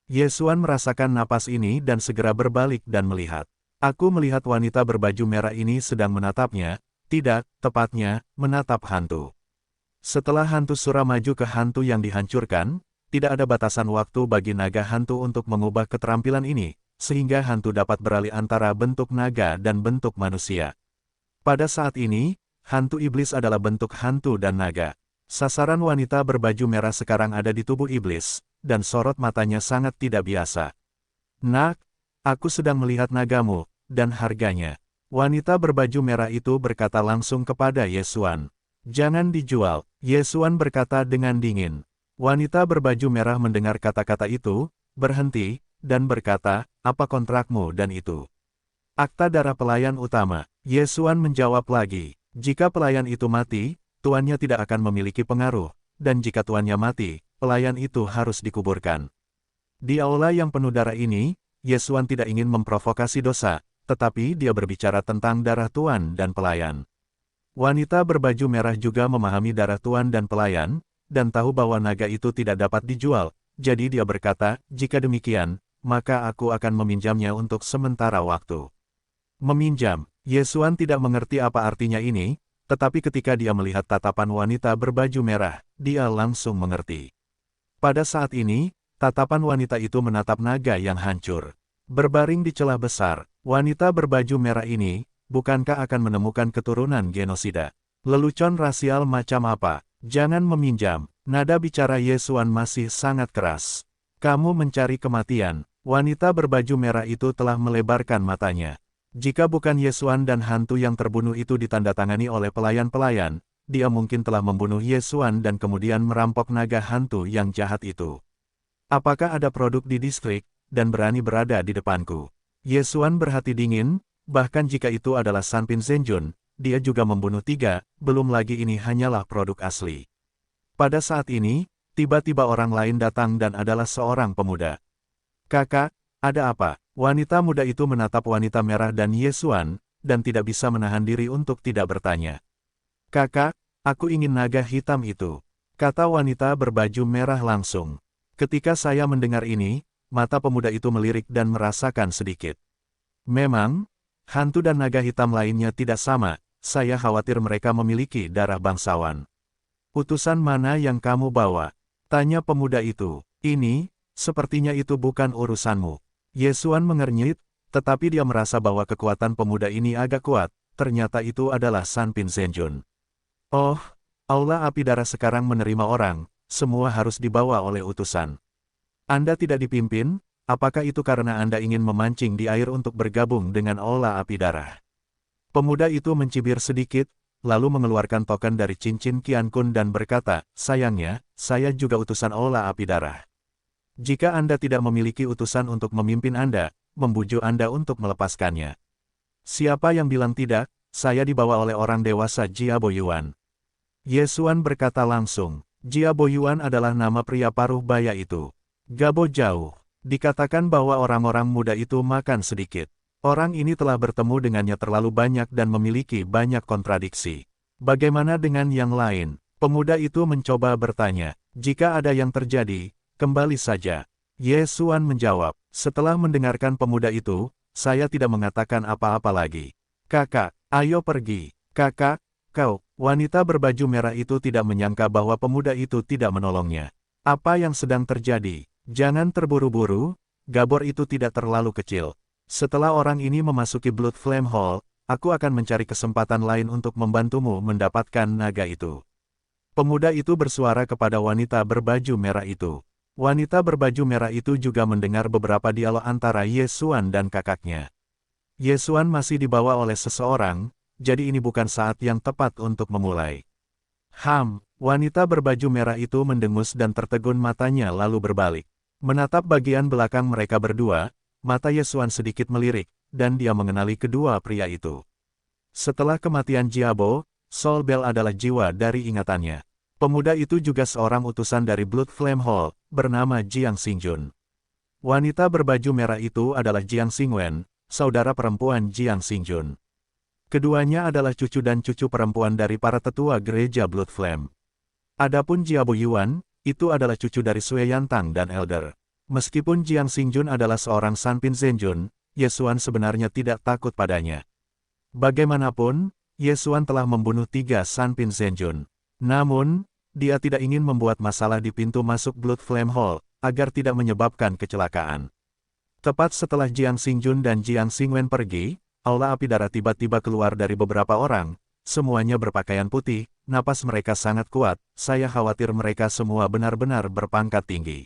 A: Yesuan merasakan napas ini dan segera berbalik dan melihat. Aku melihat wanita berbaju merah ini sedang menatapnya, tidak, tepatnya, menatap hantu. Setelah hantu Sura maju ke hantu yang dihancurkan, tidak ada batasan waktu bagi naga hantu untuk mengubah keterampilan ini, sehingga hantu dapat beralih antara bentuk naga dan bentuk manusia. Pada saat ini, hantu iblis adalah bentuk hantu dan naga. Sasaran wanita berbaju merah sekarang ada di tubuh iblis, dan sorot matanya sangat tidak biasa. Nak, aku sedang melihat nagamu, dan harganya. Wanita berbaju merah itu berkata langsung kepada Yesuan. Jangan dijual, Yesuan berkata dengan dingin. Wanita berbaju merah mendengar kata-kata itu, berhenti, dan berkata, apa kontrakmu dan itu? Akta darah pelayan utama. Yesuan menjawab lagi, jika pelayan itu mati, tuannya tidak akan memiliki pengaruh, dan jika tuannya mati, pelayan itu harus dikuburkan. Di aula yang penuh darah ini, Yesuan tidak ingin memprovokasi dosa, tetapi dia berbicara tentang darah tuan dan pelayan. Wanita berbaju merah juga memahami darah tuan dan pelayan, dan tahu bahwa naga itu tidak dapat dijual, jadi dia berkata, jika demikian, maka aku akan meminjamnya untuk sementara waktu. Meminjam, Yesuan tidak mengerti apa artinya ini, tetapi ketika dia melihat tatapan wanita berbaju merah, dia langsung mengerti. Pada saat ini, tatapan wanita itu menatap naga yang hancur. Berbaring di celah besar, wanita berbaju merah ini, bukankah akan menemukan keturunan genosida? Lelucon rasial macam apa? Jangan meminjam. Nada bicara Yesuan masih sangat keras. Kamu mencari kematian. Wanita berbaju merah itu telah melebarkan matanya. Jika bukan Yesuan dan hantu yang terbunuh itu ditandatangani oleh pelayan-pelayan, dia mungkin telah membunuh Yesuan dan kemudian merampok naga hantu yang jahat itu. Apakah ada produk di distrik, dan berani berada di depanku? Yesuan berhati dingin, bahkan jika itu adalah Sanpin Zenjun, dia juga membunuh 3, belum lagi ini hanyalah produk asli. Pada saat ini, tiba-tiba orang lain datang dan adalah seorang pemuda. Kakak, ada apa? Wanita muda itu menatap wanita merah dan Yesuan, dan tidak bisa menahan diri untuk tidak bertanya. Kakak, aku ingin naga hitam itu, kata wanita berbaju merah langsung. Ketika saya mendengar ini, mata pemuda itu melirik dan merasakan sedikit. Memang, hantu dan naga hitam lainnya tidak sama, saya khawatir mereka memiliki darah bangsawan. Utusan mana yang kamu bawa? Tanya pemuda itu. Ini, sepertinya itu bukan urusanmu. Yesuan mengernyit, tetapi dia merasa bahwa kekuatan pemuda ini agak kuat, ternyata itu adalah Sanpin Zenjun. Oh, Aula Api Darah sekarang menerima orang, semua harus dibawa oleh utusan. Anda tidak dipimpin, apakah itu karena Anda ingin memancing di air untuk bergabung dengan Aula Api Darah? Pemuda itu mencibir sedikit, lalu mengeluarkan token dari cincin Qian Kun dan berkata, sayangnya, saya juga utusan Aula Api Darah. Jika Anda tidak memiliki utusan untuk memimpin Anda, membujuk Anda untuk melepaskannya. Siapa yang bilang tidak, saya dibawa oleh orang dewasa Jia Boyuan. Yesuan berkata langsung, Jia Boyuan adalah nama pria paruh baya itu. Gabo jauh. Dikatakan bahwa orang-orang muda itu makan sedikit. Orang ini telah bertemu dengannya terlalu banyak dan memiliki banyak kontradiksi. Bagaimana dengan yang lain? Pemuda itu mencoba bertanya. Jika ada yang terjadi, kembali saja. Yesuan menjawab. Setelah mendengarkan pemuda itu, saya tidak mengatakan apa-apa lagi. Kakak, ayo pergi. Kakak, kau. Wanita berbaju merah itu tidak menyangka bahwa pemuda itu tidak menolongnya. Apa yang sedang terjadi? Jangan terburu-buru, Gabor itu tidak terlalu kecil. Setelah orang ini memasuki Blood Flame Hall, aku akan mencari kesempatan lain untuk membantumu mendapatkan naga itu. Pemuda itu bersuara kepada wanita berbaju merah itu. Wanita berbaju merah itu juga mendengar beberapa dialog antara Yesuan dan kakaknya. Yesuan masih dibawa oleh seseorang, jadi ini bukan saat yang tepat untuk memulai. Wanita berbaju merah itu mendengus dan tertegun matanya lalu berbalik. Menatap bagian belakang mereka berdua, mata Yesuan sedikit melirik, dan dia mengenali kedua pria itu. Setelah kematian Jiabo, Soul Bell adalah jiwa dari ingatannya. Pemuda itu juga seorang utusan dari Blood Flame Hall, bernama Jiang Xingjun. Wanita berbaju merah itu adalah Jiang Xingwen, saudara perempuan Jiang Xingjun. Keduanya adalah cucu dan cucu perempuan dari para tetua gereja Blood Flame. Adapun Jiabo Yuan, itu adalah cucu dari Sui Yantang dan Elder. Meskipun Jiang Xingjun adalah seorang Sanpin Zenjun, Yesuan sebenarnya tidak takut padanya. Bagaimanapun, Yesuan telah membunuh 3 Sanpin Zenjun. Namun, dia tidak ingin membuat masalah di pintu masuk Blood Flame Hall, agar tidak menyebabkan kecelakaan. Tepat setelah Jiang Xingjun dan Jiang Xingwen pergi, Aula Api Darah tiba-tiba keluar dari beberapa orang, semuanya berpakaian putih, napas mereka sangat kuat, saya khawatir mereka semua benar-benar berpangkat tinggi.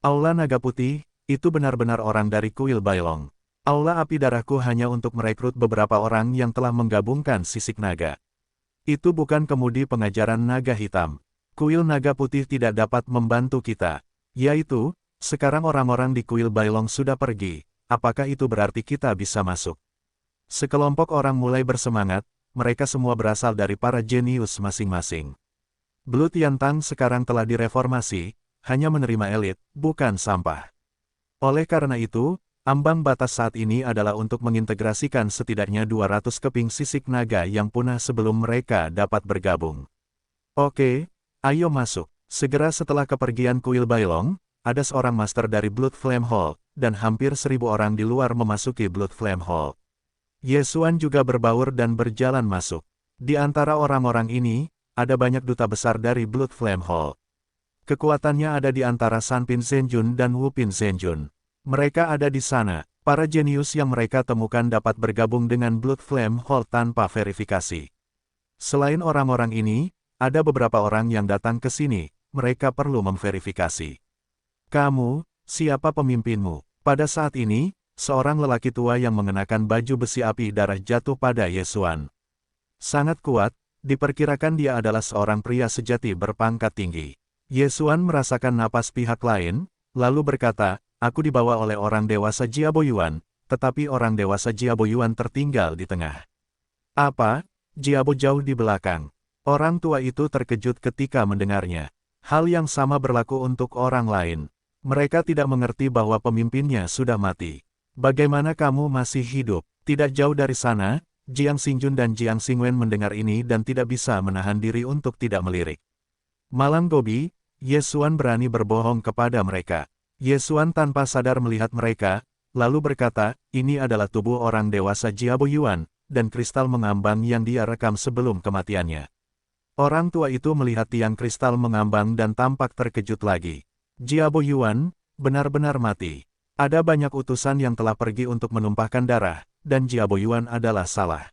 A: Aula Naga Putih, itu benar-benar orang dari Kuil Bailong. Aula Api Darahku hanya untuk merekrut beberapa orang yang telah menggabungkan sisik naga. Itu bukan kemudi pengajaran naga hitam. Kuil Naga Putih tidak dapat membantu kita. Yaitu, sekarang orang-orang di Kuil Bailong sudah pergi, apakah itu berarti kita bisa masuk? Sekelompok orang mulai bersemangat, mereka semua berasal dari para jenius masing-masing. Blood Yantang sekarang telah direformasi, hanya menerima elit, bukan sampah. Oleh karena itu, ambang batas saat ini adalah untuk mengintegrasikan setidaknya 200 keping sisik naga yang punah sebelum mereka dapat bergabung. Oke, ayo masuk. Segera setelah kepergian Kuil Bailong, ada seorang master dari Blood Flame Hall, dan hampir 1000 orang di luar memasuki Blood Flame Hall. Yesuan juga berbaur dan berjalan masuk. Di antara orang-orang ini, ada banyak duta besar dari Blood Flame Hall. Kekuatannya ada di antara Sanpin Zenjun dan Wupin Zenjun. Mereka ada di sana. Para jenius yang mereka temukan dapat bergabung dengan Blood Flame Hall tanpa verifikasi. Selain orang-orang ini, ada beberapa orang yang datang ke sini, mereka perlu memverifikasi. Kamu, siapa pemimpinmu? Pada saat ini, seorang lelaki tua yang mengenakan baju besi api darah jatuh pada Yesuan. Sangat kuat, diperkirakan dia adalah seorang pria sejati berpangkat tinggi. Yesuan merasakan napas pihak lain, lalu berkata, aku dibawa oleh orang dewasa Jiaboyuan, tetapi orang dewasa Jiaboyuan tertinggal di tengah. Apa? Jiabo jauh di belakang. Orang tua itu terkejut ketika mendengarnya. Hal yang sama berlaku untuk orang lain. Mereka tidak mengerti bahwa pemimpinnya sudah mati. Bagaimana kamu masih hidup? Tidak jauh dari sana, Jiang Xingjun dan Jiang Xingwen mendengar ini dan tidak bisa menahan diri untuk tidak melirik. Malang Gobi, Yesuan berani berbohong kepada mereka. Yesuan tanpa sadar melihat mereka, lalu berkata, ini adalah tubuh orang dewasa Jiaboyuan, dan kristal mengambang yang dia rekam sebelum kematiannya. Orang tua itu melihat tiang kristal mengambang dan tampak terkejut lagi. Jiaboyuan, benar-benar mati. Ada banyak utusan yang telah pergi untuk menumpahkan darah, dan Jiaboyuan adalah salah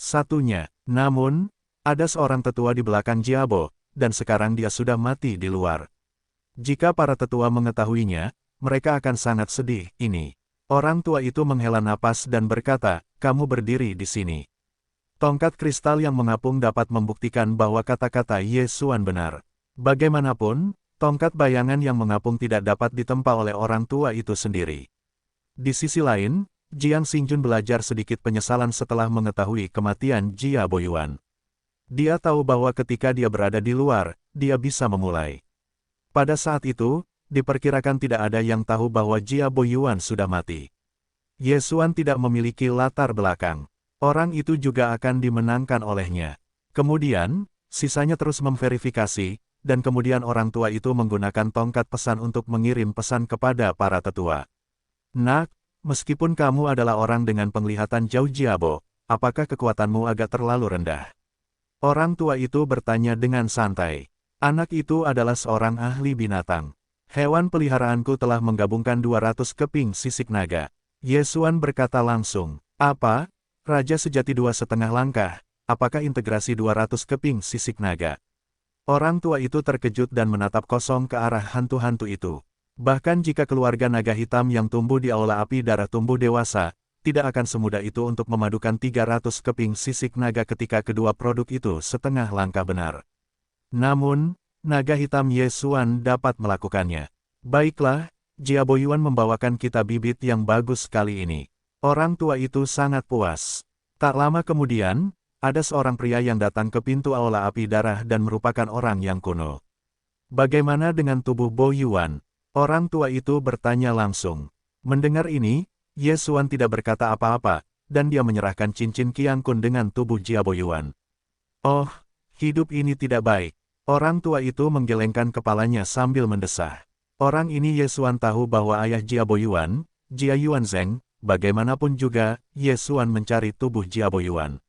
A: satunya. Namun, ada seorang tetua di belakang Jiabo, dan sekarang dia sudah mati di luar. Jika para tetua mengetahuinya, mereka akan sangat sedih. Ini. Orang tua itu menghela napas dan berkata, kamu berdiri di sini. Tongkat kristal yang mengapung dapat membuktikan bahwa kata-kata Yesuan benar. Bagaimanapun, tongkat bayangan yang mengapung tidak dapat ditempa oleh orang tua itu sendiri. Di sisi lain, Jiang Xingjun belajar sedikit penyesalan setelah mengetahui kematian Jiaboyuan. Dia tahu bahwa ketika dia berada di luar, dia bisa memulai. Pada saat itu, diperkirakan tidak ada yang tahu bahwa Jiaboyuan sudah mati. Yesuan tidak memiliki latar belakang. Orang itu juga akan dimenangkan olehnya. Kemudian, sisanya terus memverifikasi, dan kemudian orang tua itu menggunakan tongkat pesan untuk mengirim pesan kepada para tetua. Nak, meskipun kamu adalah orang dengan penglihatan jauh Jiabo, apakah kekuatanmu agak terlalu rendah? Orang tua itu bertanya dengan santai. Anak itu adalah seorang ahli binatang. Hewan peliharaanku telah menggabungkan 200 keping sisik naga. Yesuan berkata langsung, apa? Raja sejati 2,5 langkah, apakah integrasi 200 keping sisik naga? Orang tua itu terkejut dan menatap kosong ke arah hantu-hantu itu. Bahkan jika keluarga naga hitam yang tumbuh di aula api darah tumbuh dewasa, tidak akan semudah itu untuk memadukan 300 keping sisik naga ketika kedua produk itu setengah langkah benar. Namun, naga hitam Yesuan dapat melakukannya. Baiklah, Jiaboyuan membawakan kita bibit yang bagus kali ini. Orang tua itu sangat puas. Tak lama kemudian, ada seorang pria yang datang ke pintu aula api darah dan merupakan orang yang kuno. Bagaimana dengan tubuh Bo Yuan? Orang tua itu bertanya langsung. Mendengar ini, Yesuan tidak berkata apa-apa, dan dia menyerahkan cincin Qiang Kun dengan tubuh Jiaboyuan. Oh, hidup ini tidak baik. Orang tua itu menggelengkan kepalanya sambil mendesah. Orang ini Yesuan tahu bahwa ayah Jiaboyuan, Jia Yuanzheng, bagaimanapun juga, Yesuan mencari tubuh Jiaboyuan.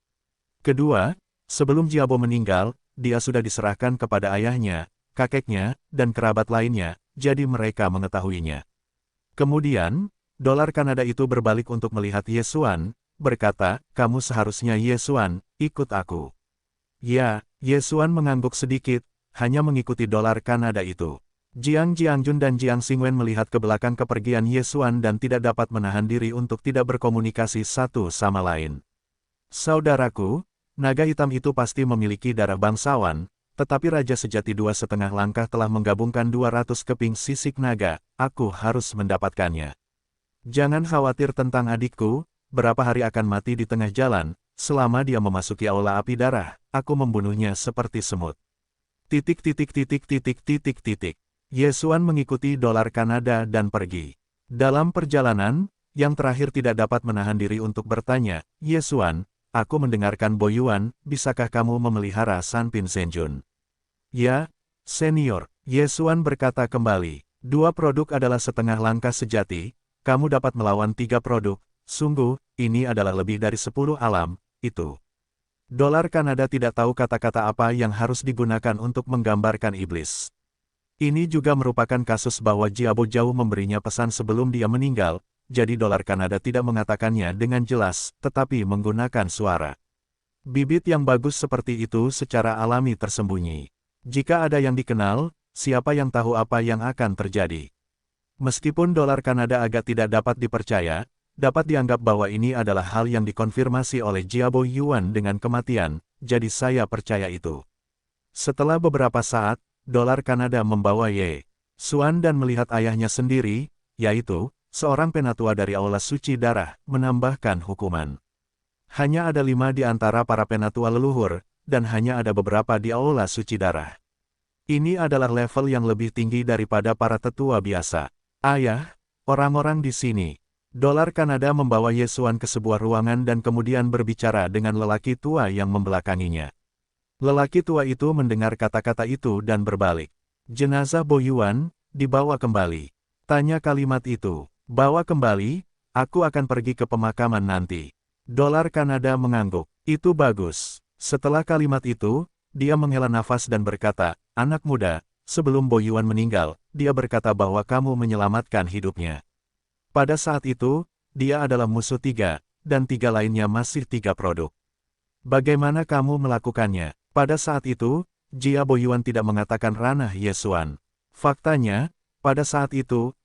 A: Kedua, sebelum Jiabo meninggal, dia sudah diserahkan kepada ayahnya, kakeknya, dan kerabat lainnya, jadi mereka mengetahuinya. Kemudian, dolar Kanada itu berbalik untuk melihat Yesuan, berkata, kamu seharusnya Yesuan, ikut aku. Ya, Yesuan mengangguk sedikit, hanya mengikuti dolar Kanada itu. Jiang Jiangjun dan Jiang Xingwen melihat ke belakang kepergian Yesuan dan tidak dapat menahan diri untuk tidak berkomunikasi satu sama lain. Saudaraku, naga hitam itu pasti memiliki darah bangsawan, tetapi Raja Sejati 2,5 langkah telah menggabungkan 200 keping sisik naga, aku harus mendapatkannya. Jangan khawatir tentang adikku, berapa hari akan mati di tengah jalan, selama dia memasuki aula api darah, aku membunuhnya seperti semut. Titik. Yesuan mengikuti dolar Kanada dan pergi. Dalam perjalanan, yang terakhir tidak dapat menahan diri untuk bertanya, Yesuan, aku mendengarkan Bo Yuan, bisakah kamu memelihara Sanpin Zhenjun? Ya, senior, Yesuan berkata kembali. 2 produk adalah setengah langkah sejati, kamu dapat melawan 3 produk, sungguh, ini adalah lebih dari 10 alam, itu. Dolar Kanada tidak tahu kata-kata apa yang harus digunakan untuk menggambarkan iblis. Ini juga merupakan kasus bahwa Jiabo jauh memberinya pesan sebelum dia meninggal, jadi dolar Kanada tidak mengatakannya dengan jelas, tetapi menggunakan suara. Bibit yang bagus seperti itu secara alami tersembunyi. Jika ada yang dikenal, siapa yang tahu apa yang akan terjadi? Meskipun dolar Kanada agak tidak dapat dipercaya, dapat dianggap bahwa ini adalah hal yang dikonfirmasi oleh Jiabo Yuan dengan kematian, jadi saya percaya itu. Setelah beberapa saat, dolar Kanada membawa Ye Xuan dan melihat ayahnya sendiri, yaitu, seorang penatua dari Aula Suci Darah, menambahkan hukuman. Hanya ada 5 di antara para penatua leluhur, dan hanya ada beberapa di Aula Suci Darah. Ini adalah level yang lebih tinggi daripada para tetua biasa. Ayah, orang-orang di sini. Dolar Kanada membawa Ye Xuan ke sebuah ruangan dan kemudian berbicara dengan lelaki tua yang membelakanginya. Lelaki tua itu mendengar kata-kata itu dan berbalik. Jenazah Bo Yuan, dibawa kembali. Tanya kalimat itu. Bawa kembali, aku akan pergi ke pemakaman nanti. Dolar Kanada mengangguk. Itu bagus. Setelah kalimat itu, dia menghela nafas dan berkata, anak muda, sebelum Bo Yuan meninggal, dia berkata bahwa kamu menyelamatkan hidupnya. Pada saat itu, dia adalah musuh 3, dan 3 lainnya masih 3 produk. Bagaimana kamu melakukannya? Pada saat itu, Jiabo Yuan tidak mengatakan ranah Ye Xuan. Faktanya, pada saat itu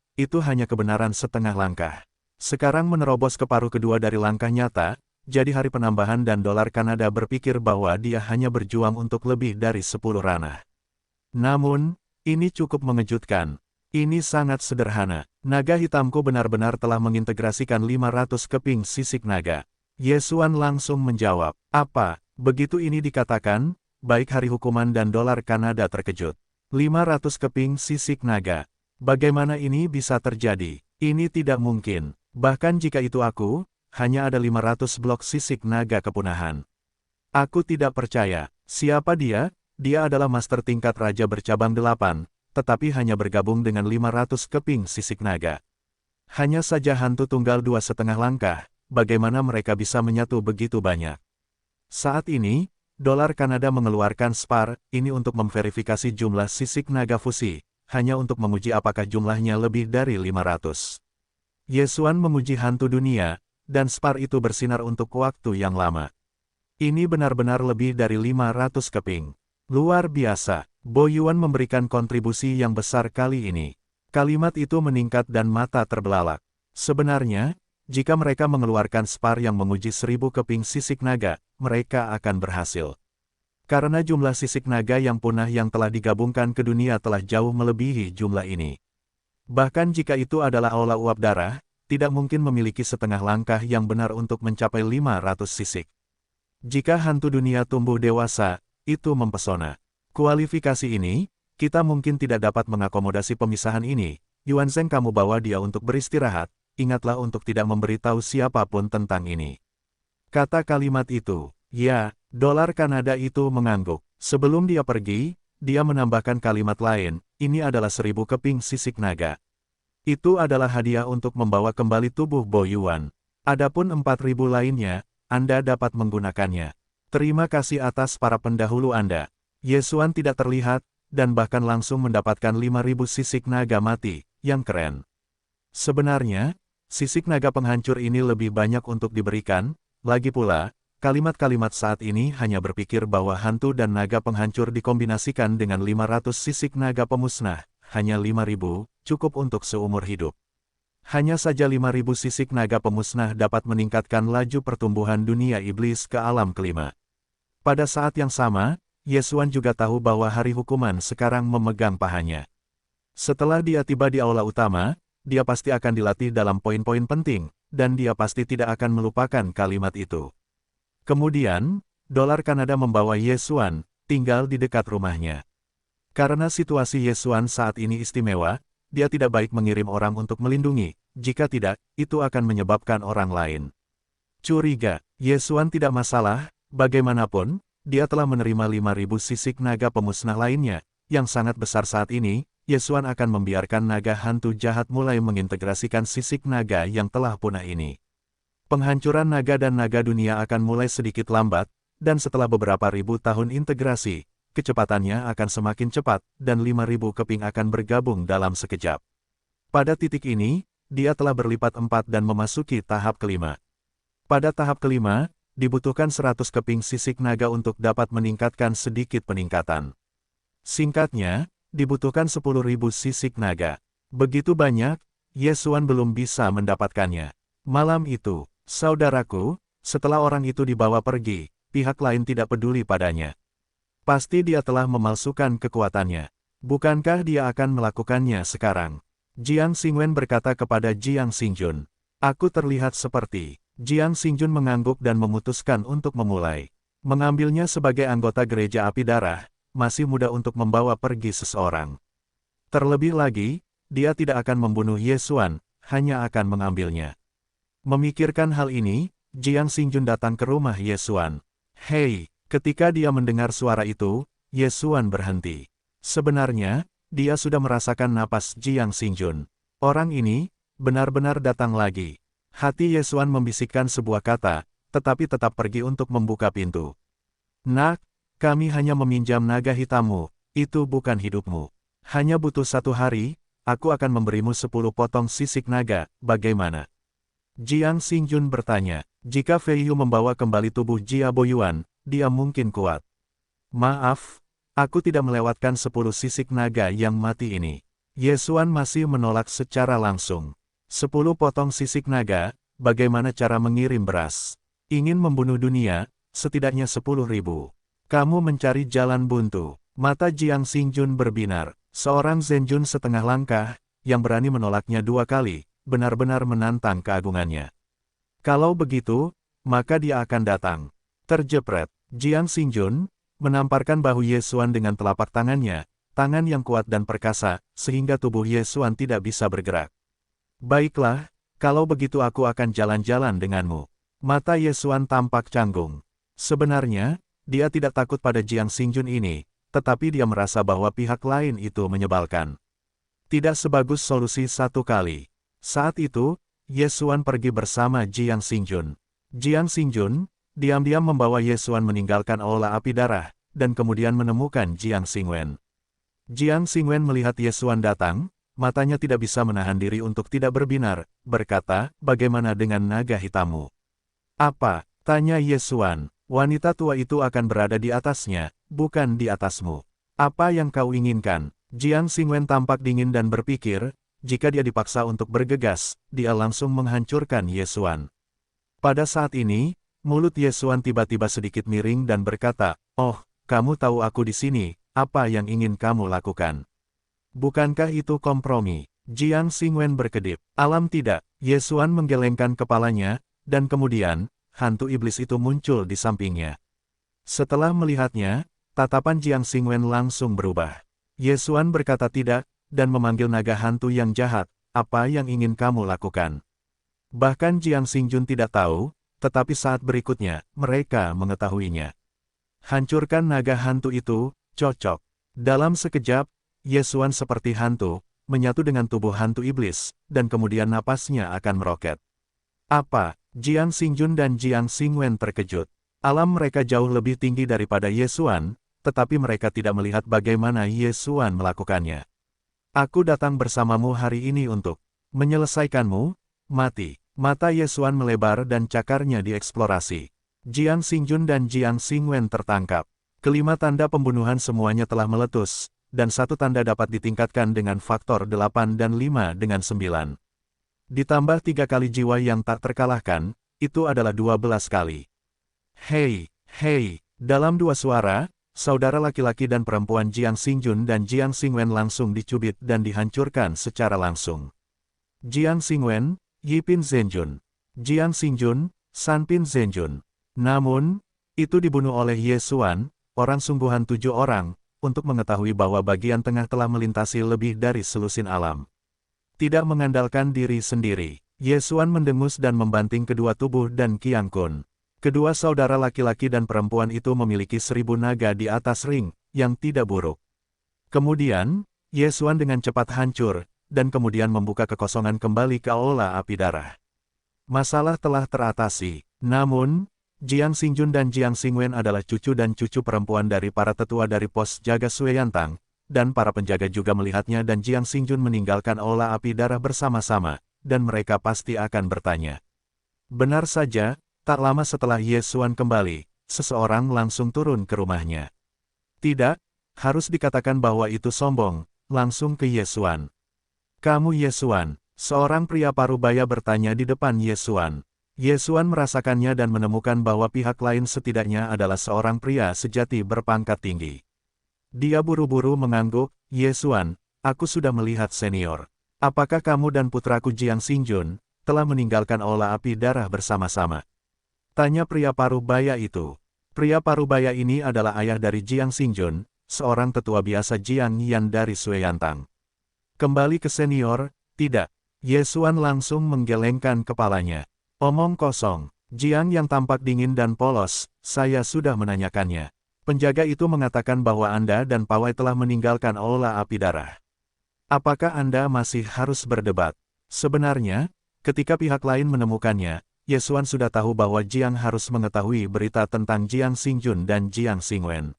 A: hanya kebenaran setengah langkah. Sekarang menerobos ke paruh kedua dari langkah nyata, jadi hari penambahan dan dolar Kanada berpikir bahwa dia hanya berjuang untuk lebih dari 10 ranah. Namun, ini cukup mengejutkan. Ini sangat sederhana. Naga hitamku benar-benar telah mengintegrasikan 500 keping sisik naga. Ye Xuan langsung menjawab, apa? Begitu ini dikatakan, baik hari hukuman dan dolar Kanada terkejut. 500 keping sisik naga. Bagaimana ini bisa terjadi? Ini tidak mungkin. Bahkan jika itu aku, hanya ada 500 blok sisik naga kepunahan. Aku tidak percaya. Siapa dia? Dia adalah master tingkat raja bercabang 8, tetapi hanya bergabung dengan 500 keping sisik naga. Hanya saja hantu tunggal 2,5 langkah, bagaimana mereka bisa menyatu begitu banyak? Saat ini, dolar Kanada mengeluarkan SPAR, ini untuk memverifikasi jumlah sisik naga fusi, hanya untuk menguji apakah jumlahnya lebih dari 500. Ye Xuan menguji hantu dunia, dan SPAR itu bersinar untuk waktu yang lama. Ini benar-benar lebih dari 500 keping. Luar biasa, Bo Yuan memberikan kontribusi yang besar kali ini. Kalimat itu meningkat dan mata terbelalak. Sebenarnya, jika mereka mengeluarkan SPAR yang menguji 1000 keping sisik naga, mereka akan berhasil. Karena jumlah sisik naga yang punah yang telah digabungkan ke dunia telah jauh melebihi jumlah ini. Bahkan jika itu adalah aula uap darah, tidak mungkin memiliki setengah langkah yang benar untuk mencapai 500 sisik. Jika hantu dunia tumbuh dewasa, itu mempesona. Kualifikasi ini, kita mungkin tidak dapat mengakomodasi pemisahan ini. Yuan Zheng, kamu bawa dia untuk beristirahat, ingatlah untuk tidak memberitahu siapapun tentang ini. Kata kalimat itu, ya, dolar Kanada itu mengangguk. Sebelum dia pergi, dia menambahkan kalimat lain, ini adalah 1000 keping sisik naga. Itu adalah hadiah untuk membawa kembali tubuh Bo Yuan. Adapun 4000 lainnya, Anda dapat menggunakannya. Terima kasih atas para pendahulu Anda. Ye Xuan tidak terlihat, dan bahkan langsung mendapatkan 5000 sisik naga mati, yang keren. Sebenarnya, sisik naga penghancur ini lebih banyak untuk diberikan, lagi pula, kalimat-kalimat saat ini hanya berpikir bahwa hantu dan naga penghancur dikombinasikan dengan 500 sisik naga pemusnah, hanya 5000, cukup untuk seumur hidup. Hanya saja 5000 sisik naga pemusnah dapat meningkatkan laju pertumbuhan dunia iblis ke alam kelima. Pada saat yang sama, Ye Xuan juga tahu bahwa hari hukuman sekarang memegang pahanya. Setelah dia tiba di aula utama, dia pasti akan dilatih dalam poin-poin penting, dan dia pasti tidak akan melupakan kalimat itu. Kemudian, dolar Kanada membawa Ye Xuan, tinggal di dekat rumahnya. Karena situasi Ye Xuan saat ini istimewa, dia tidak baik mengirim orang untuk melindungi, jika tidak, itu akan menyebabkan orang lain curiga. Ye Xuan tidak masalah. Bagaimanapun, dia telah menerima 5000 sisik naga pemusnah lainnya, yang sangat besar saat ini. Ye Xuan akan membiarkan naga hantu jahat mulai mengintegrasikan sisik naga yang telah punah ini. Penghancuran naga dan naga dunia akan mulai sedikit lambat, dan setelah beberapa ribu tahun integrasi, kecepatannya akan semakin cepat, dan 5000 keping akan bergabung dalam sekejap. Pada titik ini, dia telah berlipat 4 dan memasuki tahap kelima. Pada tahap kelima, dibutuhkan 100 keping sisik naga untuk dapat meningkatkan sedikit peningkatan. Singkatnya, dibutuhkan 10.000 sisik naga. Begitu banyak, Ye Xuan belum bisa mendapatkannya. Malam itu, saudaraku, setelah orang itu dibawa pergi, pihak lain tidak peduli padanya. Pasti dia telah memalsukan kekuatannya. Bukankah dia akan melakukannya sekarang? Jiang Xingwen berkata kepada Jiang Xingjun. Aku terlihat seperti. Jiang Xingjun mengangguk dan memutuskan untuk memulai. Mengambilnya sebagai anggota gereja api darah, masih mudah untuk membawa pergi seseorang. Terlebih lagi, dia tidak akan membunuh Ye Xuan, hanya akan mengambilnya. Memikirkan hal ini, Jiang Xingjun datang ke rumah Ye Xuan. Hei, ketika dia mendengar suara itu, Ye Xuan berhenti. Sebenarnya, dia sudah merasakan napas Jiang Xingjun. Orang ini, benar-benar datang lagi. Hati Ye Xuan membisikkan sebuah kata, tetapi tetap pergi untuk membuka pintu. Nak, kami hanya meminjam naga hitammu, itu bukan hidupmu. Hanya butuh 1 hari, aku akan memberimu 10 potong sisik naga, bagaimana? Jiang Xingjun bertanya, jika Fei Yu membawa kembali tubuh Jia Boyuan, dia mungkin kuat. Maaf, aku tidak melewatkan 10 sisik naga yang mati ini. Ye Xuan masih menolak secara langsung. 10 potong sisik naga, bagaimana cara mengirim beras? Ingin membunuh dunia, setidaknya 10.000. Kamu mencari jalan buntu. Mata Jiang Xingjun berbinar. Seorang Zhenjun setengah langkah, yang berani menolaknya 2 kali, benar-benar menantang keagungannya. Kalau begitu, maka dia akan datang. Terjepret, Jiang Xingjun menamparkan bahu Ye Xuan dengan telapak tangannya, tangan yang kuat dan perkasa, sehingga tubuh Ye Xuan tidak bisa bergerak. Baiklah, kalau begitu aku akan jalan-jalan denganmu. Mata Ye Xuan tampak canggung. Sebenarnya, dia tidak takut pada Jiang Xingjun ini, tetapi dia merasa bahwa pihak lain itu menyebalkan. Tidak sebagus solusi 1 kali. Saat itu, Ye Xuan pergi bersama Jiang Xingjun. Jiang Xingjun diam-diam membawa Ye Xuan meninggalkan aula api darah, dan kemudian menemukan Jiang Xingwen. Jiang Xingwen melihat Ye Xuan datang, matanya tidak bisa menahan diri untuk tidak berbinar, berkata, bagaimana dengan naga hitammu? Apa? Tanya Ye Xuan. Wanita tua itu akan berada di atasnya, bukan di atasmu. Apa yang kau inginkan? Jiang Xingwen tampak dingin dan berpikir, jika dia dipaksa untuk bergegas, dia langsung menghancurkan Ye Xuan. Pada saat ini, mulut Ye Xuan tiba-tiba sedikit miring dan berkata, oh, kamu tahu aku di sini, apa yang ingin kamu lakukan? Bukankah itu kompromi? Jiang Xingwen berkedip. Alam tidak. Ye Xuan menggelengkan kepalanya, dan kemudian, hantu iblis itu muncul di sampingnya. Setelah melihatnya, tatapan Jiang Xingwen langsung berubah. Ye Xuan berkata tidak, dan memanggil naga hantu yang jahat, apa yang ingin kamu lakukan? Bahkan Jiang Xingjun tidak tahu, tetapi saat berikutnya, mereka mengetahuinya. Hancurkan naga hantu itu, cocok. Dalam sekejap, Ye Xuan seperti hantu, menyatu dengan tubuh hantu iblis, dan kemudian napasnya akan meroket. Apa? Jiang Xingjun dan Jiang Xingwen terkejut. Alam mereka jauh lebih tinggi daripada Ye Xuan, tetapi mereka tidak melihat bagaimana Ye Xuan melakukannya. Aku datang bersamamu hari ini untuk menyelesaikanmu, mati. Mata Ye Xuan melebar dan cakarnya dieksplorasi. Jiang Xingjun dan Jiang Xingwen tertangkap. Kelima tanda pembunuhan semuanya telah meletus, dan 1 tanda dapat ditingkatkan dengan faktor 8 dan 5 dengan 9. Ditambah 3 kali jiwa yang tak terkalahkan, itu adalah 12 kali. Hei, hei, dalam 2 suara, saudara laki-laki dan perempuan Jiang Xingjun dan Jiang Xingwen langsung dicubit dan dihancurkan secara langsung. Jiang Xingwen, Yipin Zhenjun. Jiang Xingjun, Sanpin Zhenjun. Namun, itu dibunuh oleh Ye Xuan, orang sungguhan 7 orang, untuk mengetahui bahwa bagian tengah telah melintasi lebih dari selusin alam. Tidak mengandalkan diri sendiri, Ye Xuan mendengus dan membanting kedua tubuh dan Qiang Kun. Kedua saudara laki-laki dan perempuan itu memiliki 1000 naga di atas ring, yang tidak buruk. Kemudian, Ye Xuan dengan cepat hancur, dan kemudian membuka kekosongan kembali ke aula api darah. Masalah telah teratasi, namun, Jiang Xingjun dan Jiang Xingwen adalah cucu dan cucu perempuan dari para tetua dari pos jaga Sueyantang, dan para penjaga juga melihatnya dan Jiang Xingjun meninggalkan aula api darah bersama-sama, dan mereka pasti akan bertanya. Benar saja, tak lama setelah Ye Xuan kembali, seseorang langsung turun ke rumahnya. Tidak, harus dikatakan bahwa itu sombong, langsung ke Ye Xuan. Kamu Ye Xuan, Seorang pria parubaya bertanya di depan Ye Xuan. Ye Xuan merasakannya dan menemukan bahwa pihak lain setidaknya adalah seorang pria sejati berpangkat tinggi. Dia buru-buru mengangguk, Ye Xuan, aku sudah melihat senior. Apakah kamu dan putraku Jiang Xingjun telah meninggalkan aula api darah bersama-sama? Tanya pria parubaya itu. Pria parubaya ini adalah ayah dari Jiang Xingjun, seorang tetua biasa Jiang Yan dari Sueyantang. Kembali ke senior, tidak. Ye Xuan langsung menggelengkan kepalanya. Omong kosong. Jiang yang tampak dingin dan polos, saya sudah menanyakannya. Penjaga itu mengatakan bahwa Anda dan pawai telah meninggalkan aula api darah. Apakah Anda masih harus berdebat? Sebenarnya, ketika pihak lain menemukannya, Ye Xuan sudah tahu bahwa Jiang harus mengetahui berita tentang Jiang Xingjun dan Jiang Xingwen.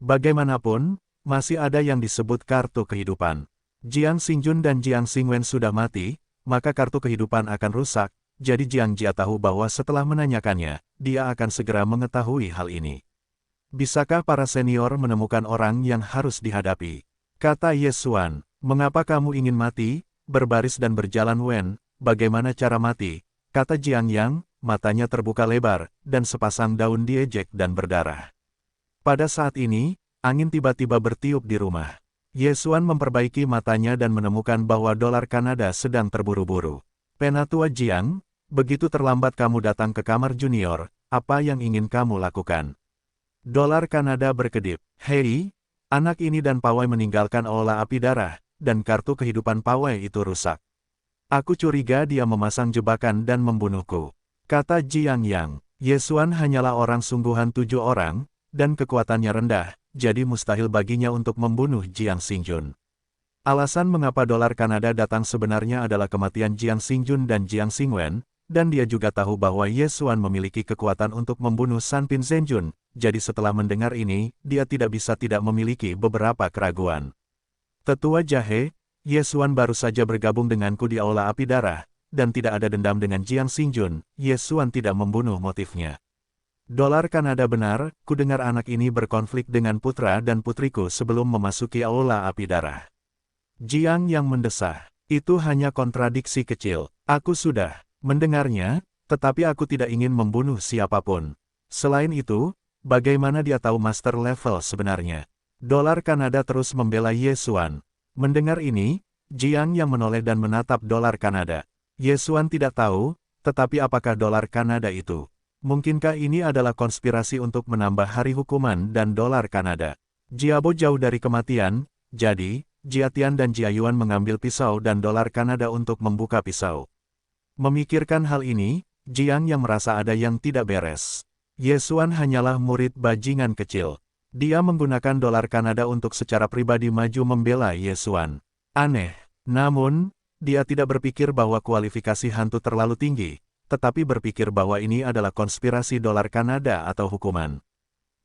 A: Bagaimanapun, masih ada yang disebut kartu kehidupan. Jiang Xingjun dan Jiang Xingwen sudah mati, maka kartu kehidupan akan rusak, jadi Jiang Jia tahu bahwa setelah menanyakannya, dia akan segera mengetahui hal ini. Bisakah para senior menemukan orang yang harus dihadapi? Kata Ye Xuan, mengapa kamu ingin mati? Berbaris dan berjalan Wen, bagaimana cara mati? Kata Jiang Yang, matanya terbuka lebar, dan sepasang daun diejek dan berdarah. Pada saat ini, angin tiba-tiba bertiup di rumah. Ye Xuan memperbaiki matanya dan menemukan bahwa dolar Kanada sedang terburu-buru. Penatua Jiang, begitu terlambat kamu datang ke kamar junior, apa yang ingin kamu lakukan? Dolar Kanada berkedip, hei, anak ini dan pawai meninggalkan aula api darah, dan kartu kehidupan pawai itu rusak. Aku curiga dia memasang jebakan dan membunuhku. Kata Jiang Yang, Ye Xuan hanyalah orang sungguhan 7 orang, dan kekuatannya rendah, jadi mustahil baginya untuk membunuh Jiang Xingjun. Alasan mengapa dolar Kanada datang sebenarnya adalah kematian Jiang Xingjun dan Jiang Xingwen, dan dia juga tahu bahwa Ye Xuan memiliki kekuatan untuk membunuh Sanpin Zhenjun, jadi setelah mendengar ini, dia tidak bisa tidak memiliki beberapa keraguan. Tetua Jahe, Ye Xuan baru saja bergabung denganku di aula api darah, dan tidak ada dendam dengan Jiang Xingjun, Ye Xuan tidak membunuh motifnya. Dolar Kanada benar, ku dengar anak ini berkonflik dengan putra dan putriku sebelum memasuki aula api darah. Jiang yang mendesah, itu hanya kontradiksi kecil, aku sudah mendengarnya, tetapi aku tidak ingin membunuh siapapun. Selain itu, bagaimana dia tahu master level sebenarnya? Dolar Kanada terus membela Ye Xuan. Mendengar ini, Jiang yang menoleh dan menatap dolar Kanada. Ye Xuan tidak tahu, tetapi apakah dolar Kanada itu? Mungkinkah ini adalah konspirasi untuk menambah hari hukuman dan dolar Kanada? Jiabo jauh dari kematian, jadi, Jia Tian dan Jia Yuan mengambil pisau dan dolar Kanada untuk membuka pisau. Memikirkan hal ini, Jiang yang merasa ada yang tidak beres. Ye Xuan hanyalah murid bajingan kecil. Dia menggunakan dolar Kanada untuk secara pribadi maju membela Ye Xuan. Aneh, namun, dia tidak berpikir bahwa kualifikasi hantu terlalu tinggi, tetapi berpikir bahwa ini adalah konspirasi dolar Kanada atau hukuman.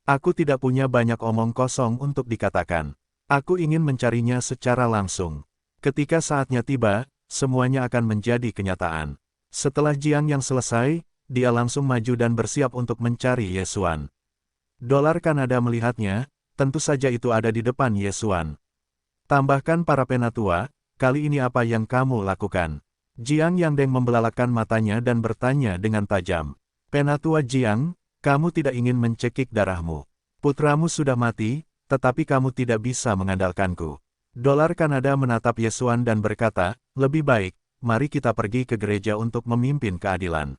A: Aku tidak punya banyak omong kosong untuk dikatakan. Aku ingin mencarinya secara langsung. Ketika saatnya tiba, semuanya akan menjadi kenyataan. Setelah Jiang yang selesai, dia langsung maju dan bersiap untuk mencari Ye Xuan. Dolar Kanada melihatnya, tentu saja itu ada di depan Ye Xuan. Tambahkan para penatua, kali ini apa yang kamu lakukan? Jiang Yang Deng membelalakkan matanya dan bertanya dengan tajam. Penatua Jiang, kamu tidak ingin mencekik darahmu. Putramu sudah mati, tetapi kamu tidak bisa mengandalkanku. Dolar Kanada menatap Ye Xuan dan berkata, lebih baik, mari kita pergi ke gereja untuk memimpin keadilan.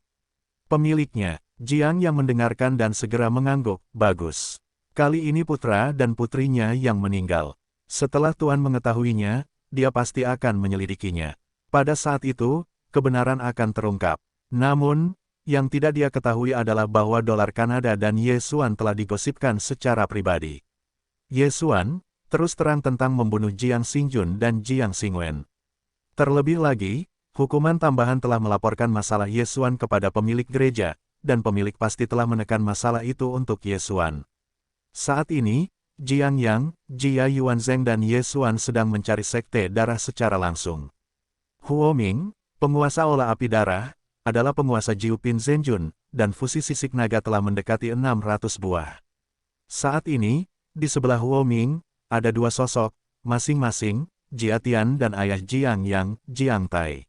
A: Pemiliknya, Jiang yang mendengarkan dan segera mengangguk, bagus. Kali ini putra dan putrinya yang meninggal. Setelah Tuan mengetahuinya, dia pasti akan menyelidikinya. Pada saat itu, kebenaran akan terungkap. Namun, yang tidak dia ketahui adalah bahwa dolar Kanada dan Ye Xuan telah digosipkan secara pribadi. Ye Xuan, terus terang tentang membunuh Jiang Xingjun dan Jiang Xingwen. Terlebih lagi, hukuman tambahan telah melaporkan masalah Ye Xuan kepada pemilik gereja, dan pemilik pasti telah menekan masalah itu untuk Ye Xuan. Saat ini, Jiang Yang, Jia Yuanzheng dan Ye Xuan sedang mencari sekte darah secara langsung. Huo Ming, penguasa aula api darah, adalah penguasa Jiupin Zhenjun, dan fusi sisik naga telah mendekati 600 buah. Saat ini, di sebelah Huo Ming, ada dua sosok, masing-masing, Jia Tian dan ayah Jiang Yang, Jiang Tai.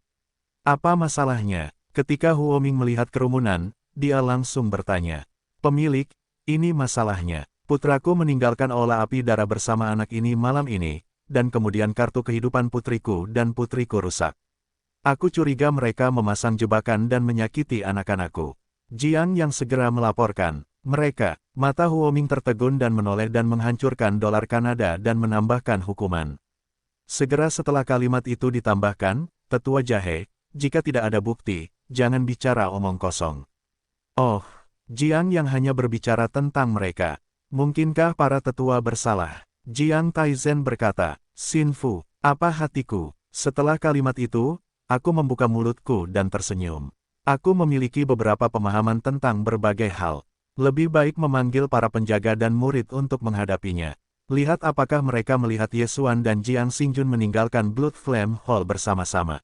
A: Apa masalahnya? Ketika Huo Ming melihat kerumunan, dia langsung bertanya. Pemilik, ini masalahnya. Putraku meninggalkan aula api darah bersama anak ini malam ini, dan kemudian kartu kehidupan putriku dan putriku rusak. Aku curiga mereka memasang jebakan dan menyakiti anak-anakku. Jiang yang segera melaporkan. Mereka, mata Huo Ming tertegun dan menoleh dan menghancurkan dolar Kanada dan menambahkan hukuman. Segera setelah kalimat itu ditambahkan, tetua jahe, jika tidak ada bukti, jangan bicara omong kosong. Oh, Jiang yang hanya berbicara tentang mereka. Mungkinkah para tetua bersalah? Jiang Taizen berkata, Xin Fu, apa hatiku? Setelah kalimat itu, aku membuka mulutku dan tersenyum. Aku memiliki beberapa pemahaman tentang berbagai hal. Lebih baik memanggil para penjaga dan murid untuk menghadapinya. Lihat apakah mereka melihat Yesuan dan Jiang Xingjun meninggalkan Blood Flame Hall bersama-sama.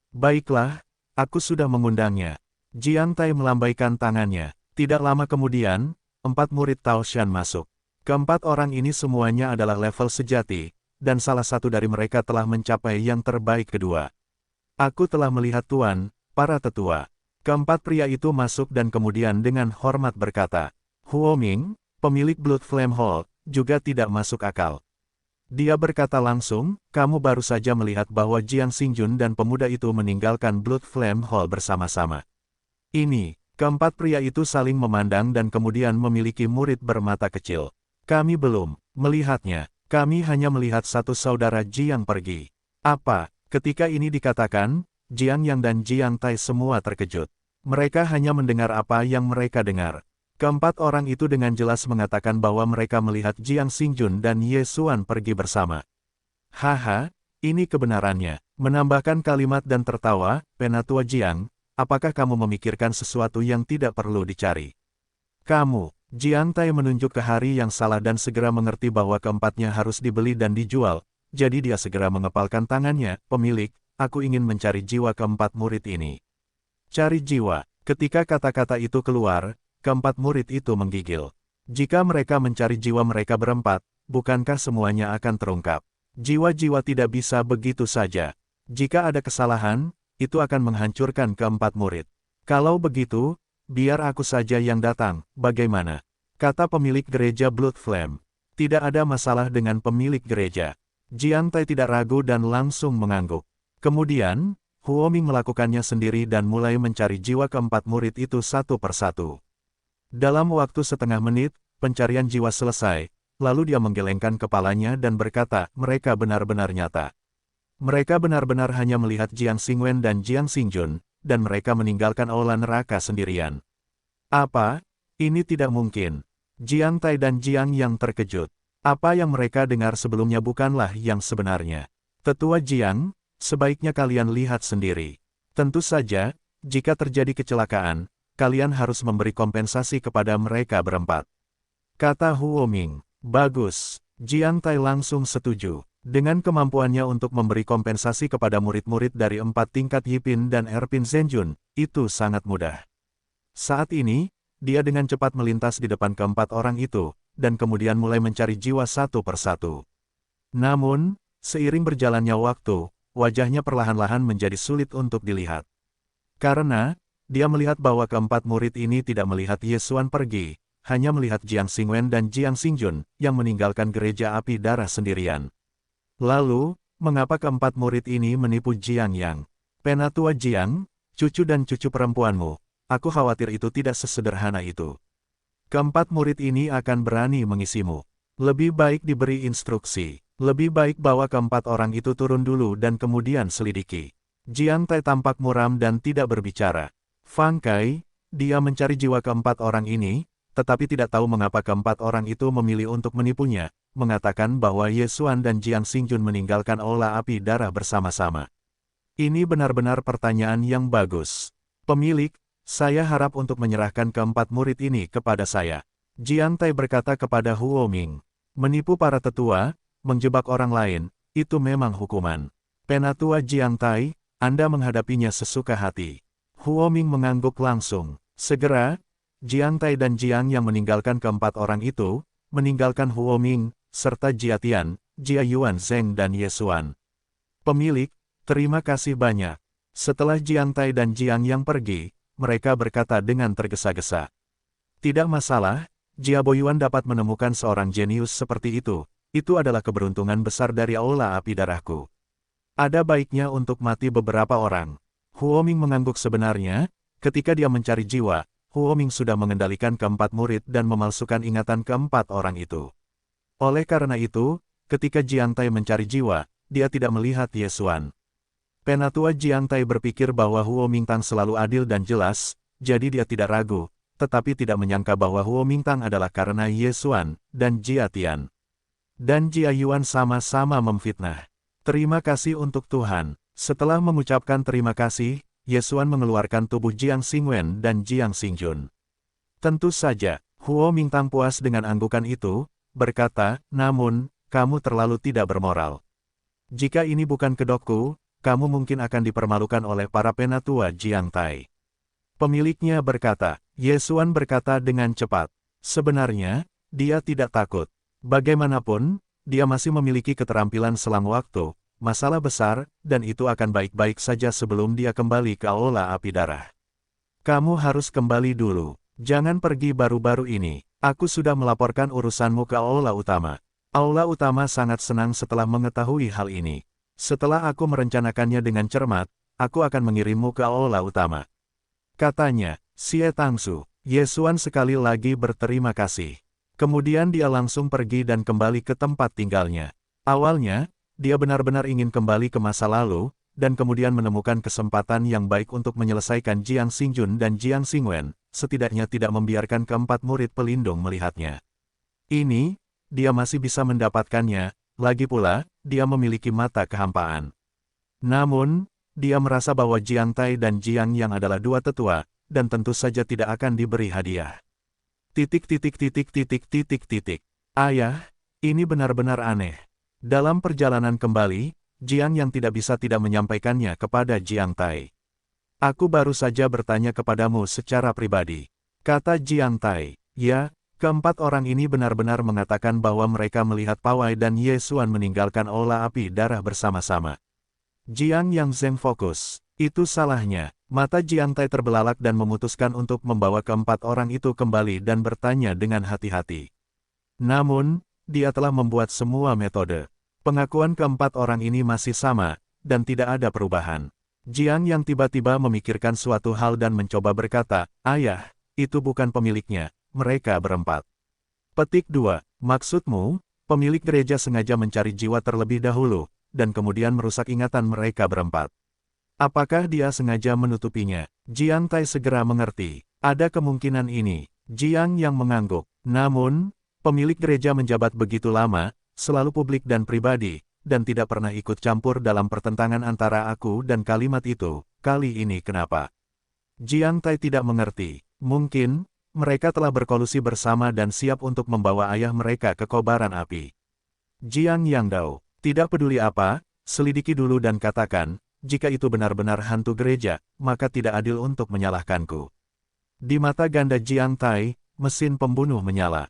A: Baiklah, aku sudah mengundangnya. Jiang Tai melambaikan tangannya. Tidak lama kemudian, 4 murid Tao Shan masuk. Keempat orang ini semuanya adalah level sejati, dan salah satu dari mereka telah mencapai yang terbaik kedua. Aku telah melihat Tuan, para tetua. Keempat pria itu masuk dan kemudian dengan hormat berkata, Huo Ming, pemilik Blood Flame Hall, juga tidak masuk akal. Dia berkata langsung, kamu baru saja melihat bahwa Jiang Xingjun dan pemuda itu meninggalkan Blood Flame Hall bersama-sama. Ini, keempat pria itu saling memandang dan kemudian memiliki murid bermata kecil. Kami belum melihatnya, kami hanya melihat satu saudara Jiang pergi. Apa? Ketika ini dikatakan, Jiang Yang dan Jiang Tai semua terkejut. Mereka hanya mendengar apa yang mereka dengar. Keempat orang itu dengan jelas mengatakan bahwa mereka melihat Jiang Xingjun dan Yesuan pergi bersama. Haha, ini kebenarannya. Menambahkan kalimat dan tertawa, Penatua Jiang, apakah kamu memikirkan sesuatu yang tidak perlu dicari? Kamu, Jiang Tai menunjuk ke hari yang salah dan segera mengerti bahwa keempatnya harus dibeli dan dijual, jadi dia segera mengepalkan tangannya, pemilik, aku ingin mencari jiwa keempat murid ini. Cari jiwa. Ketika kata-kata itu keluar, keempat murid itu menggigil. Jika mereka mencari jiwa mereka berempat, bukankah semuanya akan terungkap? Jiwa-jiwa tidak bisa begitu saja. Jika ada kesalahan, itu akan menghancurkan keempat murid. Kalau begitu, biar aku saja yang datang, bagaimana? Kata pemilik gereja Blood Flame. Tidak ada masalah dengan pemilik gereja. Jiang Tai tidak ragu dan langsung mengangguk. Kemudian, Huo Ming melakukannya sendiri dan mulai mencari jiwa keempat murid itu satu persatu. Dalam waktu setengah menit, pencarian jiwa selesai, lalu dia menggelengkan kepalanya dan berkata, mereka benar-benar nyata. Mereka benar-benar hanya melihat Jiang Xingwen dan Jiang Xingjun, dan mereka meninggalkan aula neraka sendirian. Apa? Ini tidak mungkin. Jiang Tai dan Jiang yang terkejut. Apa yang mereka dengar sebelumnya bukanlah yang sebenarnya. Tetua Jiang, sebaiknya kalian lihat sendiri. Tentu saja, jika terjadi kecelakaan, kalian harus memberi kompensasi kepada mereka berempat. Kata Huo Ming. Bagus. Jiang Tai langsung setuju. Dengan kemampuannya untuk memberi kompensasi kepada murid-murid dari 4 tingkat Yipin dan Erpin Zhenjun, itu sangat mudah. Saat ini, dia dengan cepat melintas di depan keempat orang itu, dan kemudian mulai mencari jiwa satu persatu. Namun, seiring berjalannya waktu, wajahnya perlahan-lahan menjadi sulit untuk dilihat. Karena, dia melihat bahwa keempat murid ini tidak melihat Yesuan pergi, hanya melihat Jiang Xingwen dan Jiang Xingjun, yang meninggalkan gereja api darah sendirian. Lalu, mengapa keempat murid ini menipu Jiang Yang? Penatua Jiang, cucu dan cucu perempuanmu, aku khawatir itu tidak sesederhana itu. Keempat murid ini akan berani mengisimu. Lebih baik diberi instruksi. Lebih baik bawa keempat orang itu turun dulu dan kemudian selidiki. Jiang Tai tampak muram dan tidak berbicara. Fang Kai, dia mencari jiwa keempat orang ini, tetapi tidak tahu mengapa keempat orang itu memilih untuk menipunya, mengatakan bahwa Yesuan dan Jiang Xingjun meninggalkan aula api darah bersama-sama. Ini benar-benar pertanyaan yang bagus. Pemilik, saya harap untuk menyerahkan keempat murid ini kepada saya. Jiang Tai berkata kepada Huo Ming. Menipu para tetua, menjebak orang lain, itu memang hukuman. Penatua Jiang Tai, Anda menghadapinya sesuka hati. Huo Ming mengangguk langsung. Segera, Jiang Tai dan Jiang yang meninggalkan keempat orang itu, meninggalkan Huo Ming, serta Jia Tian, Jia Yuan Zheng dan Yesuan. Pemilik, terima kasih banyak. Setelah Jiang Tai dan Jiang Yang pergi, mereka berkata dengan tergesa-gesa. Tidak masalah, Jia Boyuan dapat menemukan seorang jenius seperti itu adalah keberuntungan besar dari aula api darahku. Ada baiknya untuk mati beberapa orang. Huo Ming mengangguk sebenarnya, ketika dia mencari jiwa, Huo Ming sudah mengendalikan keempat murid dan memalsukan ingatan keempat orang itu. Oleh karena itu, ketika Jiang Tai mencari jiwa, dia tidak melihat Ye Xuan. Penatua Jiang Tai berpikir bahwa Huo Mingtang selalu adil dan jelas, jadi dia tidak ragu, tetapi tidak menyangka bahwa Huo Mingtang adalah karena Ye Xuan dan Jia Tian. Dan Jia Yuan sama-sama memfitnah. Terima kasih untuk Tuhan. Setelah mengucapkan terima kasih, Ye Xuan mengeluarkan tubuh Jiang Xingwen dan Jiang Xingjun. Tentu saja, Huo Mingtang puas dengan anggukan itu, berkata, namun, kamu terlalu tidak bermoral. Jika ini bukan kedokku, kamu mungkin akan dipermalukan oleh para penatua Jiang Tai. Pemiliknya berkata, Ye Xuan berkata dengan cepat. Sebenarnya, dia tidak takut. Bagaimanapun, dia masih memiliki keterampilan selang waktu, masalah besar, dan itu akan baik-baik saja sebelum dia kembali ke aula api darah. Kamu harus kembali dulu. Jangan pergi baru-baru ini. Aku sudah melaporkan urusanmu ke aula utama. Aula utama sangat senang setelah mengetahui hal ini. Setelah aku merencanakannya dengan cermat, aku akan mengirimmu ke aula utama. Katanya, Xie Tangsu. Ye Xuan sekali lagi berterima kasih. Kemudian dia langsung pergi dan kembali ke tempat tinggalnya. Awalnya, dia benar-benar ingin kembali ke masa lalu, dan kemudian menemukan kesempatan yang baik untuk menyelesaikan Jiang Xingjun dan Jiang Xingwen, setidaknya tidak membiarkan keempat murid pelindung melihatnya. Ini, dia masih bisa mendapatkannya, lagi pula, dia memiliki mata kehampaan. Namun, dia merasa bahwa Jiang Tai dan Jiang Yang adalah dua tetua, dan tentu saja tidak akan diberi hadiah. Ayah, ini benar-benar aneh. Dalam perjalanan kembali, Jiang Yang tidak bisa tidak menyampaikannya kepada Jiang Tai. Aku baru saja bertanya kepadamu secara pribadi. Kata Jiang Tai, ya, keempat orang ini benar-benar mengatakan bahwa mereka melihat Pawai dan Ye Xuan meninggalkan aula api darah bersama-sama. Jiang Yang Zeng fokus. Itu salahnya. Mata Jiang Tai terbelalak dan memutuskan untuk membawa keempat orang itu kembali dan bertanya dengan hati-hati. Namun, dia telah membuat semua metode. Pengakuan keempat orang ini masih sama, dan tidak ada perubahan. Jiang Yang tiba-tiba memikirkan suatu hal dan mencoba berkata, ayah, itu bukan pemiliknya, mereka berempat. Petik 2. Maksudmu, pemilik gereja sengaja mencari jiwa terlebih dahulu, dan kemudian merusak ingatan mereka berempat. Apakah dia sengaja menutupinya? Jiang Tai segera mengerti. Ada kemungkinan ini. Jiang Yang mengangguk. Namun, pemilik gereja menjabat begitu lama, selalu publik dan pribadi, dan tidak pernah ikut campur dalam pertentangan antara aku dan kalimat itu. Kali ini kenapa? Jiang Tai tidak mengerti. Mungkin, mereka telah berkolusi bersama dan siap untuk membawa ayah mereka ke kobaran api. Jiang Yang Dao, tidak peduli apa, selidiki dulu dan katakan, jika itu benar-benar hantu gereja, maka tidak adil untuk menyalahkanku. Di mata ganda Jiang Tai, mesin pembunuh menyala.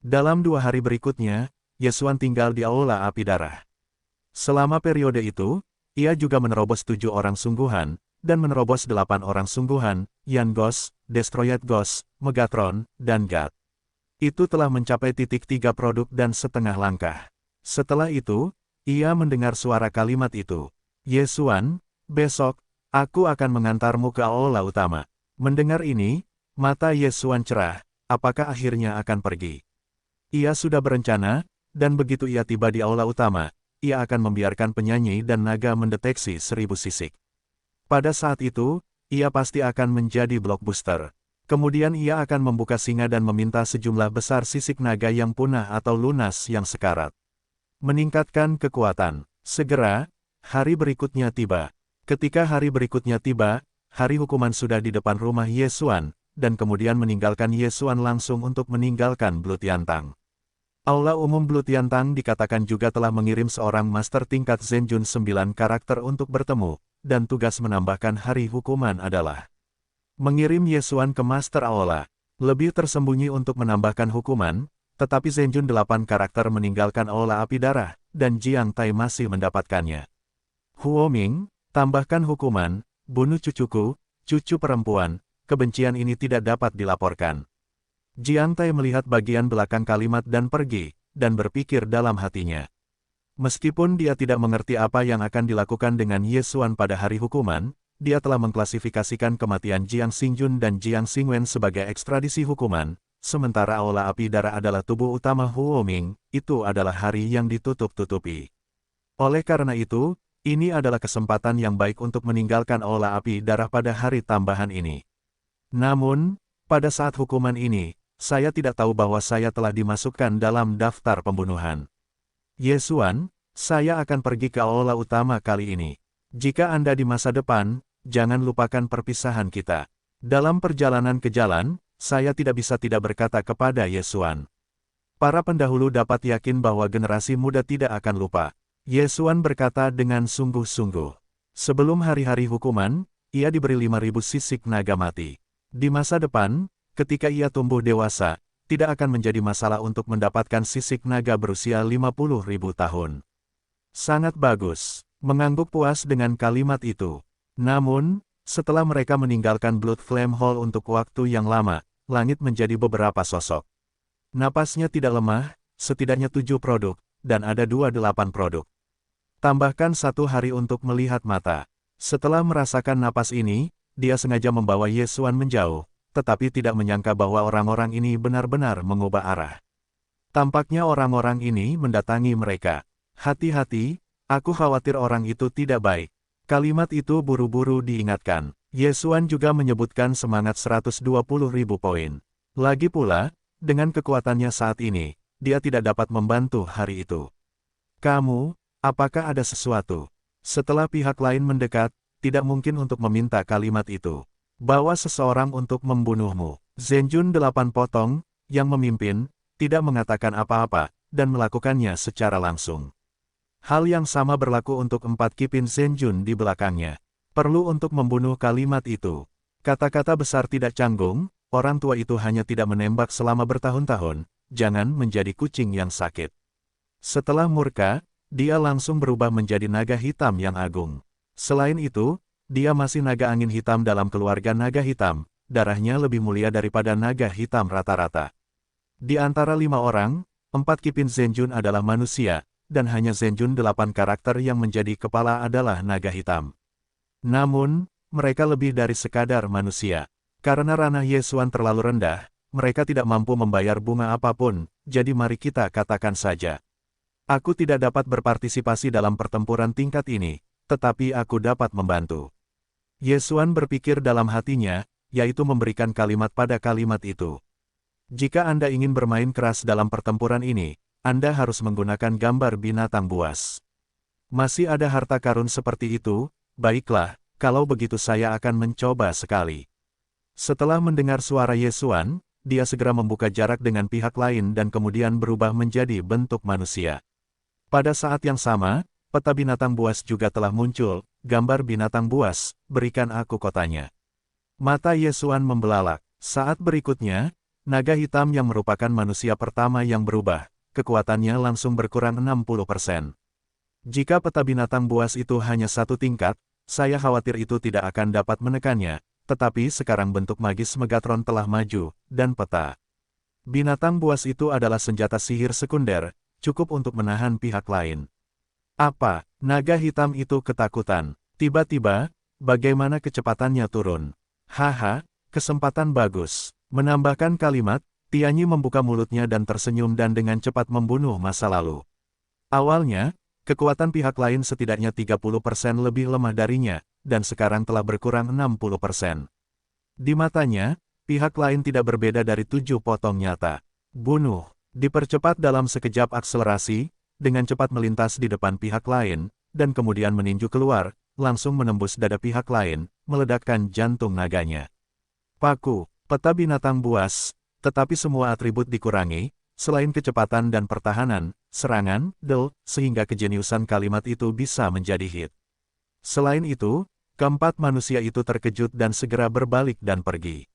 A: Dalam 2 hari berikutnya, Ye Xuan tinggal di aula api darah. Selama periode itu, ia juga menerobos 7 orang sungguhan, dan menerobos 8 orang sungguhan, Yan Ghost, Destroyed Ghost, Megatron, dan God. Itu telah mencapai 3 produk dan setengah langkah. Setelah itu, ia mendengar suara kalimat itu. Ye Xuan, besok, aku akan mengantarmu ke aula utama. Mendengar ini, mata Ye Xuan cerah, apakah akhirnya akan pergi? Ia sudah berencana, dan begitu ia tiba di aula utama, ia akan membiarkan penyanyi dan naga mendeteksi 1000 sisik. Pada saat itu, ia pasti akan menjadi blockbuster. Kemudian ia akan membuka singa dan meminta sejumlah besar sisik naga yang punah atau lunas yang sekarat. Meningkatkan kekuatan. Segera, hari berikutnya tiba. Ketika hari berikutnya tiba, hari hukuman sudah di depan rumah Ye Xuan, dan kemudian meninggalkan Ye Xuan langsung untuk meninggalkan Blue Tiantang. Aula umum Blue Tiantang dikatakan juga telah mengirim seorang master tingkat Zhenjun 9 karakter untuk bertemu, dan tugas menambahkan hari hukuman adalah mengirim Ye Xuan ke Master Aula. Lebih tersembunyi untuk menambahkan hukuman, tetapi Zhenjun 8 karakter meninggalkan aula api darah, dan Jiang Tai masih mendapatkannya. Huoming, tambahkan hukuman, bunuh cucuku, cucu perempuan, kebencian ini tidak dapat dilaporkan. Jiang Tai melihat bagian belakang kalimat dan pergi, dan berpikir dalam hatinya. Meskipun dia tidak mengerti apa yang akan dilakukan dengan Ye Xuan pada hari hukuman, dia telah mengklasifikasikan kematian Jiang Xingjun dan Jiang Xingwen sebagai ekstradisi hukuman, sementara aula api darah adalah tubuh utama Huoming, itu adalah hari yang ditutup-tutupi. Oleh karena itu, ini adalah kesempatan yang baik untuk meninggalkan aula api darah pada hari tambahan ini. Namun, pada saat hukuman ini, saya tidak tahu bahwa saya telah dimasukkan dalam daftar pembunuhan. Ye Xuan, saya akan pergi ke aula utama kali ini. Jika Anda di masa depan, jangan lupakan perpisahan kita. Dalam perjalanan ke jalan, saya tidak bisa tidak berkata kepada Ye Xuan. Para pendahulu dapat yakin bahwa generasi muda tidak akan lupa. Ye Xuan berkata dengan sungguh-sungguh. Sebelum hari-hari hukuman, ia diberi 5.000 sisik naga mati. Di masa depan, ketika ia tumbuh dewasa, tidak akan menjadi masalah untuk mendapatkan sisik naga berusia 50.000 tahun. Sangat bagus, mengangguk puas dengan kalimat itu. Namun, setelah mereka meninggalkan Blood Flame Hall untuk waktu yang lama, langit menjadi beberapa sosok. Napasnya tidak lemah, setidaknya 7 produk, dan ada 28 produk. Tambahkan 1 hari untuk melihat mata. Setelah merasakan napas ini, dia sengaja membawa Ye Xuan menjauh, tetapi tidak menyangka bahwa orang-orang ini benar-benar mengubah arah. Tampaknya orang-orang ini mendatangi mereka. Hati-hati, aku khawatir orang itu tidak baik. Kalimat itu buru-buru diingatkan. Ye Xuan juga menyebutkan semangat 120.000 poin. Lagi pula, dengan kekuatannya saat ini, dia tidak dapat membantu hari itu. Kamu, apakah ada sesuatu? Setelah pihak lain mendekat, tidak mungkin untuk meminta kalimat itu. Bawa seseorang untuk membunuhmu. Zhenjun 8 potong, yang memimpin, tidak mengatakan apa-apa, dan melakukannya secara langsung. Hal yang sama berlaku untuk 4 kipin Zhenjun di belakangnya. Perlu untuk membunuh kalimat itu. Kata-kata besar tidak canggung, orang tua itu hanya tidak menembak selama bertahun-tahun, jangan menjadi kucing yang sakit. Setelah murka, dia langsung berubah menjadi naga hitam yang agung. Selain itu, dia masih naga angin hitam dalam keluarga naga hitam, darahnya lebih mulia daripada naga hitam rata-rata. Di antara 5 orang, 4 kipin Zhenjun adalah manusia, dan hanya Zhenjun 8 karakter yang menjadi kepala adalah naga hitam. Namun, mereka lebih dari sekadar manusia. Karena ranah Ye Xuan terlalu rendah, mereka tidak mampu membayar bunga apapun, jadi mari kita katakan saja. Aku tidak dapat berpartisipasi dalam pertempuran tingkat ini, tetapi aku dapat membantu. Ye Xuan berpikir dalam hatinya, yaitu memberikan kalimat pada kalimat itu. Jika Anda ingin bermain keras dalam pertempuran ini, Anda harus menggunakan gambar binatang buas. Masih ada harta karun seperti itu? Baiklah, kalau begitu saya akan mencoba sekali. Setelah mendengar suara Ye Xuan, dia segera membuka jarak dengan pihak lain dan kemudian berubah menjadi bentuk manusia. Pada saat yang sama, peta binatang buas juga telah muncul, gambar binatang buas, berikan aku kotanya. Mata Ye Xuan membelalak. Saat berikutnya, naga hitam yang merupakan manusia pertama yang berubah, kekuatannya langsung berkurang 60%. Jika peta binatang buas itu hanya 1 tingkat, saya khawatir itu tidak akan dapat menekannya, tetapi sekarang bentuk magis Megatron telah maju, dan peta binatang buas itu adalah senjata sihir sekunder, cukup untuk menahan pihak lain. Apa? Naga hitam itu ketakutan. Tiba-tiba, bagaimana kecepatannya turun. Haha, kesempatan bagus. Menambahkan kalimat, Tianyi membuka mulutnya dan tersenyum dan dengan cepat membunuh masa lalu. Awalnya, kekuatan pihak lain setidaknya 30% lebih lemah darinya, dan sekarang telah berkurang 60%. Di matanya, pihak lain tidak berbeda dari 7 potong nyata. Bunuh. Dipercepat dalam sekejap akselerasi, dengan cepat melintas di depan pihak lain, dan kemudian meninju keluar, langsung menembus dada pihak lain, meledakkan jantung naganya. Paku, peta binatang buas, tetapi semua atribut dikurangi, selain kecepatan dan pertahanan, serangan, sehingga kejeniusan kalimat itu bisa menjadi hit. Selain itu, keempat manusia itu terkejut dan segera berbalik dan pergi.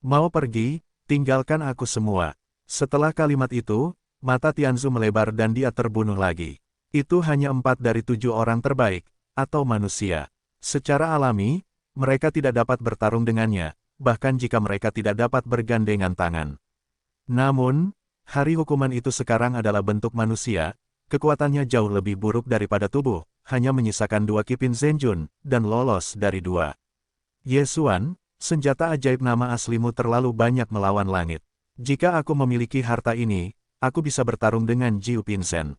A: Mau pergi, tinggalkan aku semua. Setelah kalimat itu, mata Tianzu melebar dan dia terbunuh lagi. Itu hanya 4 dari 7 orang terbaik, atau manusia. Secara alami, mereka tidak dapat bertarung dengannya, bahkan jika mereka tidak dapat bergandengan tangan. Namun, hari hukuman itu sekarang adalah bentuk manusia, kekuatannya jauh lebih buruk daripada tubuh, hanya menyisakan 2 Kipin Zenjun, dan lolos dari 2. Ye Xuan, senjata ajaib nama aslimu terlalu banyak melawan langit. Jika aku memiliki harta ini, aku bisa bertarung dengan Jiu Pinsen.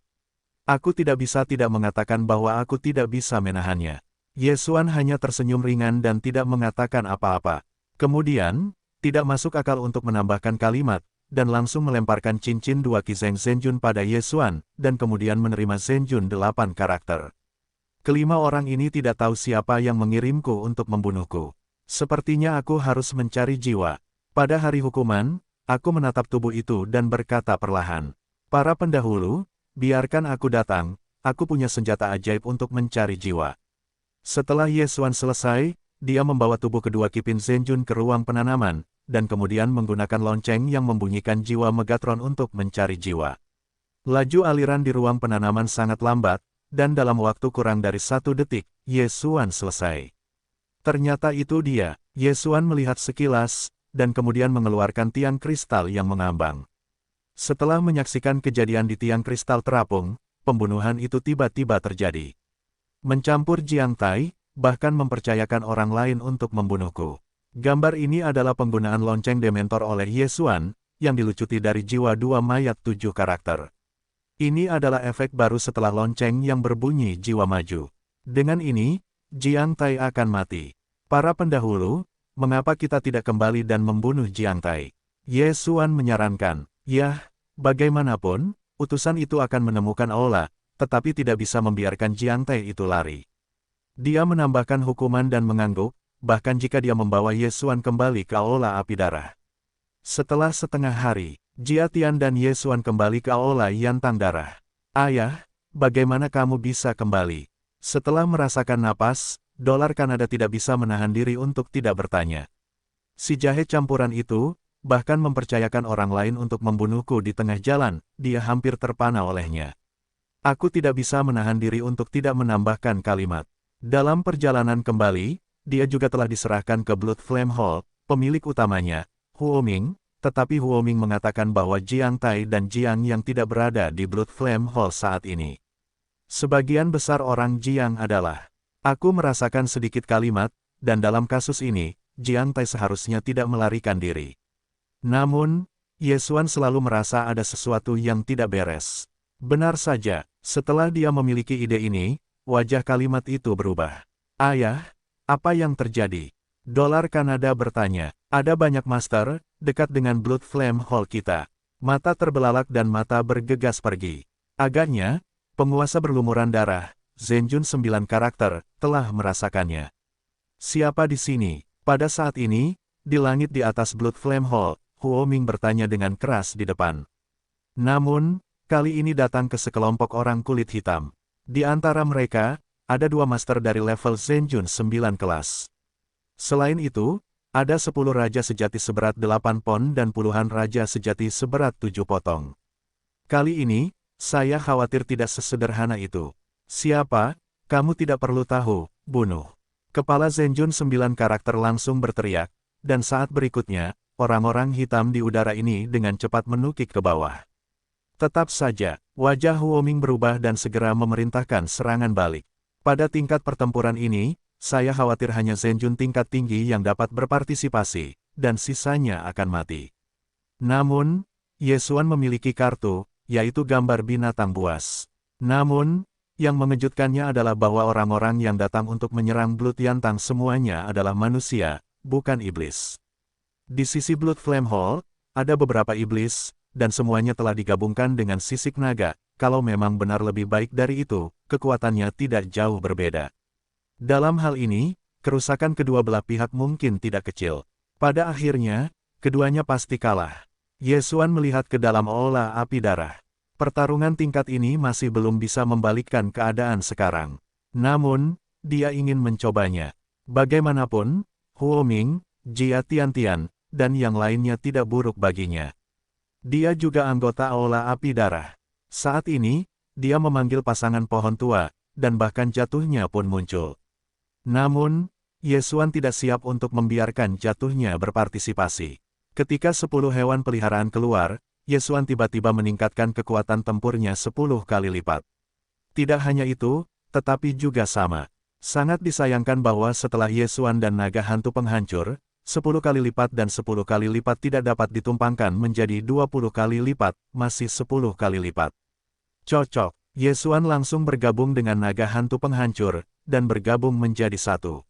A: Aku tidak bisa tidak mengatakan bahwa aku tidak bisa menahannya. Ye Xuan hanya tersenyum ringan dan tidak mengatakan apa-apa. Kemudian, tidak masuk akal untuk menambahkan kalimat, dan langsung melemparkan cincin 2 Kizeng Zenjun pada Ye Xuan, dan kemudian menerima Zenjun 8 karakter. Kelima orang ini tidak tahu siapa yang mengirimku untuk membunuhku. Sepertinya aku harus mencari jiwa. Pada hari hukuman, aku menatap tubuh itu dan berkata perlahan, "Para pendahulu, biarkan aku datang, aku punya senjata ajaib untuk mencari jiwa." Setelah Ye Xuan selesai, dia membawa tubuh kedua Kipin Zenjun ke ruang penanaman, dan kemudian menggunakan lonceng yang membunyikan jiwa Megatron untuk mencari jiwa. Laju aliran di ruang penanaman sangat lambat, dan dalam waktu kurang dari 1 detik, Ye Xuan selesai. Ternyata itu dia. Ye Xuan melihat sekilas, dan kemudian mengeluarkan tiang kristal yang mengambang. Setelah menyaksikan kejadian di tiang kristal terapung, pembunuhan itu tiba-tiba terjadi. Mencampur Jiang Tai, bahkan mempercayakan orang lain untuk membunuhku. Gambar ini adalah penggunaan lonceng Dementor oleh Ye Xuan, yang dilucuti dari jiwa 2 mayat 7 karakter. Ini adalah efek baru setelah lonceng yang berbunyi jiwa maju. Dengan ini, Jiang Tai akan mati. Para pendahulu, mengapa kita tidak kembali dan membunuh Jiang Tai? Ye Xuan menyarankan, "Yah, bagaimanapun, utusan itu akan menemukan aula, tetapi tidak bisa membiarkan Jiang Tai itu lari." Dia menambahkan hukuman dan mengangguk, bahkan jika dia membawa Ye Xuan kembali ke Aula Api Darah. Setelah setengah hari, Jia Tian dan Ye Xuan kembali ke Aula Yantang Darah. "Ayah, bagaimana kamu bisa kembali?" Setelah merasakan napas, dolar Kanada tidak bisa menahan diri untuk tidak bertanya. Si jahe campuran itu, bahkan mempercayakan orang lain untuk membunuhku di tengah jalan, dia hampir terpana olehnya. Aku tidak bisa menahan diri untuk tidak menambahkan kalimat. Dalam perjalanan kembali, dia juga telah diserahkan ke Blood Flame Hall, pemilik utamanya, Huo Ming, tetapi Huo Ming mengatakan bahwa Jiang Tai dan Jiang yang tidak berada di Blood Flame Hall saat ini. Sebagian besar orang Jiang adalah, aku merasakan sedikit kalimat, dan dalam kasus ini, Jiang Tai seharusnya tidak melarikan diri. Namun, Ye Xuan selalu merasa ada sesuatu yang tidak beres. Benar saja, setelah dia memiliki ide ini, wajah kalimat itu berubah. "Ayah, apa yang terjadi?" Dolar Kanada bertanya. "Ada banyak master, dekat dengan Blood Flame Hall kita." Mata terbelalak dan mata bergegas pergi. Agaknya, penguasa berlumuran darah, Zenjun 9 karakter, telah merasakannya. "Siapa di sini?" Pada saat ini, di langit di atas Blood Flame Hall, Huo Ming bertanya dengan keras di depan. Namun, kali ini datang ke sekelompok orang kulit hitam. Di antara mereka, ada 2 master dari level Zenjun 9 kelas. Selain itu, ada 10 raja sejati seberat 8 pon dan puluhan raja sejati seberat 7 potong. Kali ini, saya khawatir tidak sesederhana itu. "Siapa? Kamu tidak perlu tahu, bunuh." Kepala Zenjun 9 karakter langsung berteriak, dan saat berikutnya, orang-orang hitam di udara ini dengan cepat menukik ke bawah. Tetap saja, wajah Huo Ming berubah dan segera memerintahkan serangan balik. Pada tingkat pertempuran ini, saya khawatir hanya Zenjun tingkat tinggi yang dapat berpartisipasi, dan sisanya akan mati. Namun, Ye Xuan memiliki kartu, yaitu gambar binatang buas. Namun, yang mengejutkannya adalah bahwa orang-orang yang datang untuk menyerang Blood Yantang semuanya adalah manusia, bukan iblis. Di sisi Blood Flame Hall, ada beberapa iblis, dan semuanya telah digabungkan dengan sisik naga. Kalau memang benar lebih baik dari itu, kekuatannya tidak jauh berbeda. Dalam hal ini, kerusakan kedua belah pihak mungkin tidak kecil. Pada akhirnya, keduanya pasti kalah. Ye Xuan melihat ke dalam Aula Api Darah. Pertarungan tingkat ini masih belum bisa membalikkan keadaan sekarang. Namun, dia ingin mencobanya. Bagaimanapun, Huo Ming, Jia Tian, dan yang lainnya tidak buruk baginya. Dia juga anggota Aula Api Darah. Saat ini, dia memanggil pasangan pohon tua, dan bahkan jatuhnya pun muncul. Namun, Yesuan tidak siap untuk membiarkan jatuhnya berpartisipasi. Ketika 10 hewan peliharaan keluar, Yesuan tiba-tiba meningkatkan kekuatan tempurnya 10 kali lipat. Tidak hanya itu, tetapi juga sangat disayangkan bahwa setelah Yesuan dan naga hantu penghancur, 10 kali lipat dan 10 kali lipat tidak dapat ditumpangkan menjadi 20 kali lipat, masih 10 kali lipat. Cocok, Yesuan langsung bergabung dengan naga hantu penghancur, dan bergabung menjadi satu.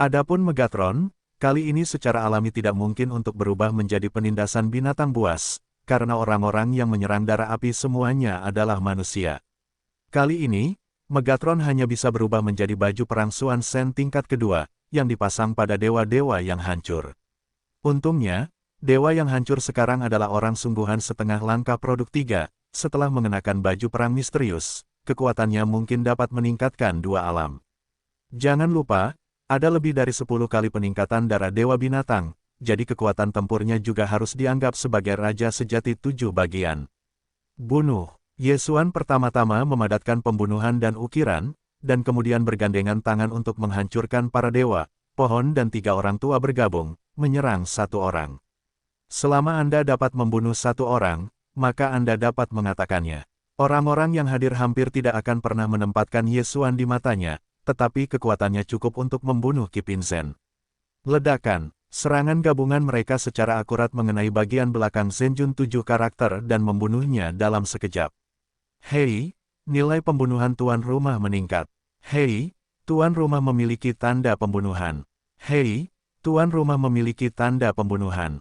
A: Adapun Megatron, kali ini secara alami tidak mungkin untuk berubah menjadi penindasan binatang buas, karena orang-orang yang menyerang darah api semuanya adalah manusia. Kali ini, Megatron hanya bisa berubah menjadi baju perang Suan Sen tingkat kedua, yang dipasang pada dewa-dewa yang hancur. Untungnya, dewa yang hancur sekarang adalah orang sungguhan setengah langkah produk 3, setelah mengenakan baju perang misterius, kekuatannya mungkin dapat meningkatkan 2 alam. Jangan lupa, ada lebih dari 10 kali peningkatan darah dewa binatang, jadi kekuatan tempurnya juga harus dianggap sebagai raja sejati 7 bagian. Bunuh. Yesuan pertama-tama memadatkan pembunuhan dan ukiran, dan kemudian bergandengan tangan untuk menghancurkan para dewa, pohon dan 3 orang tua bergabung, menyerang 1 orang. Selama Anda dapat membunuh 1 orang, maka Anda dapat mengatakannya. Orang-orang yang hadir hampir tidak akan pernah menempatkan Yesuan di matanya, tetapi kekuatannya cukup untuk membunuh Ki Pinzen. Ledakan, serangan gabungan mereka secara akurat mengenai bagian belakang Zenjun 7 karakter dan membunuhnya dalam sekejap. Hei, nilai pembunuhan tuan rumah meningkat. Hei, tuan rumah memiliki tanda pembunuhan. Hei, tuan rumah memiliki tanda pembunuhan.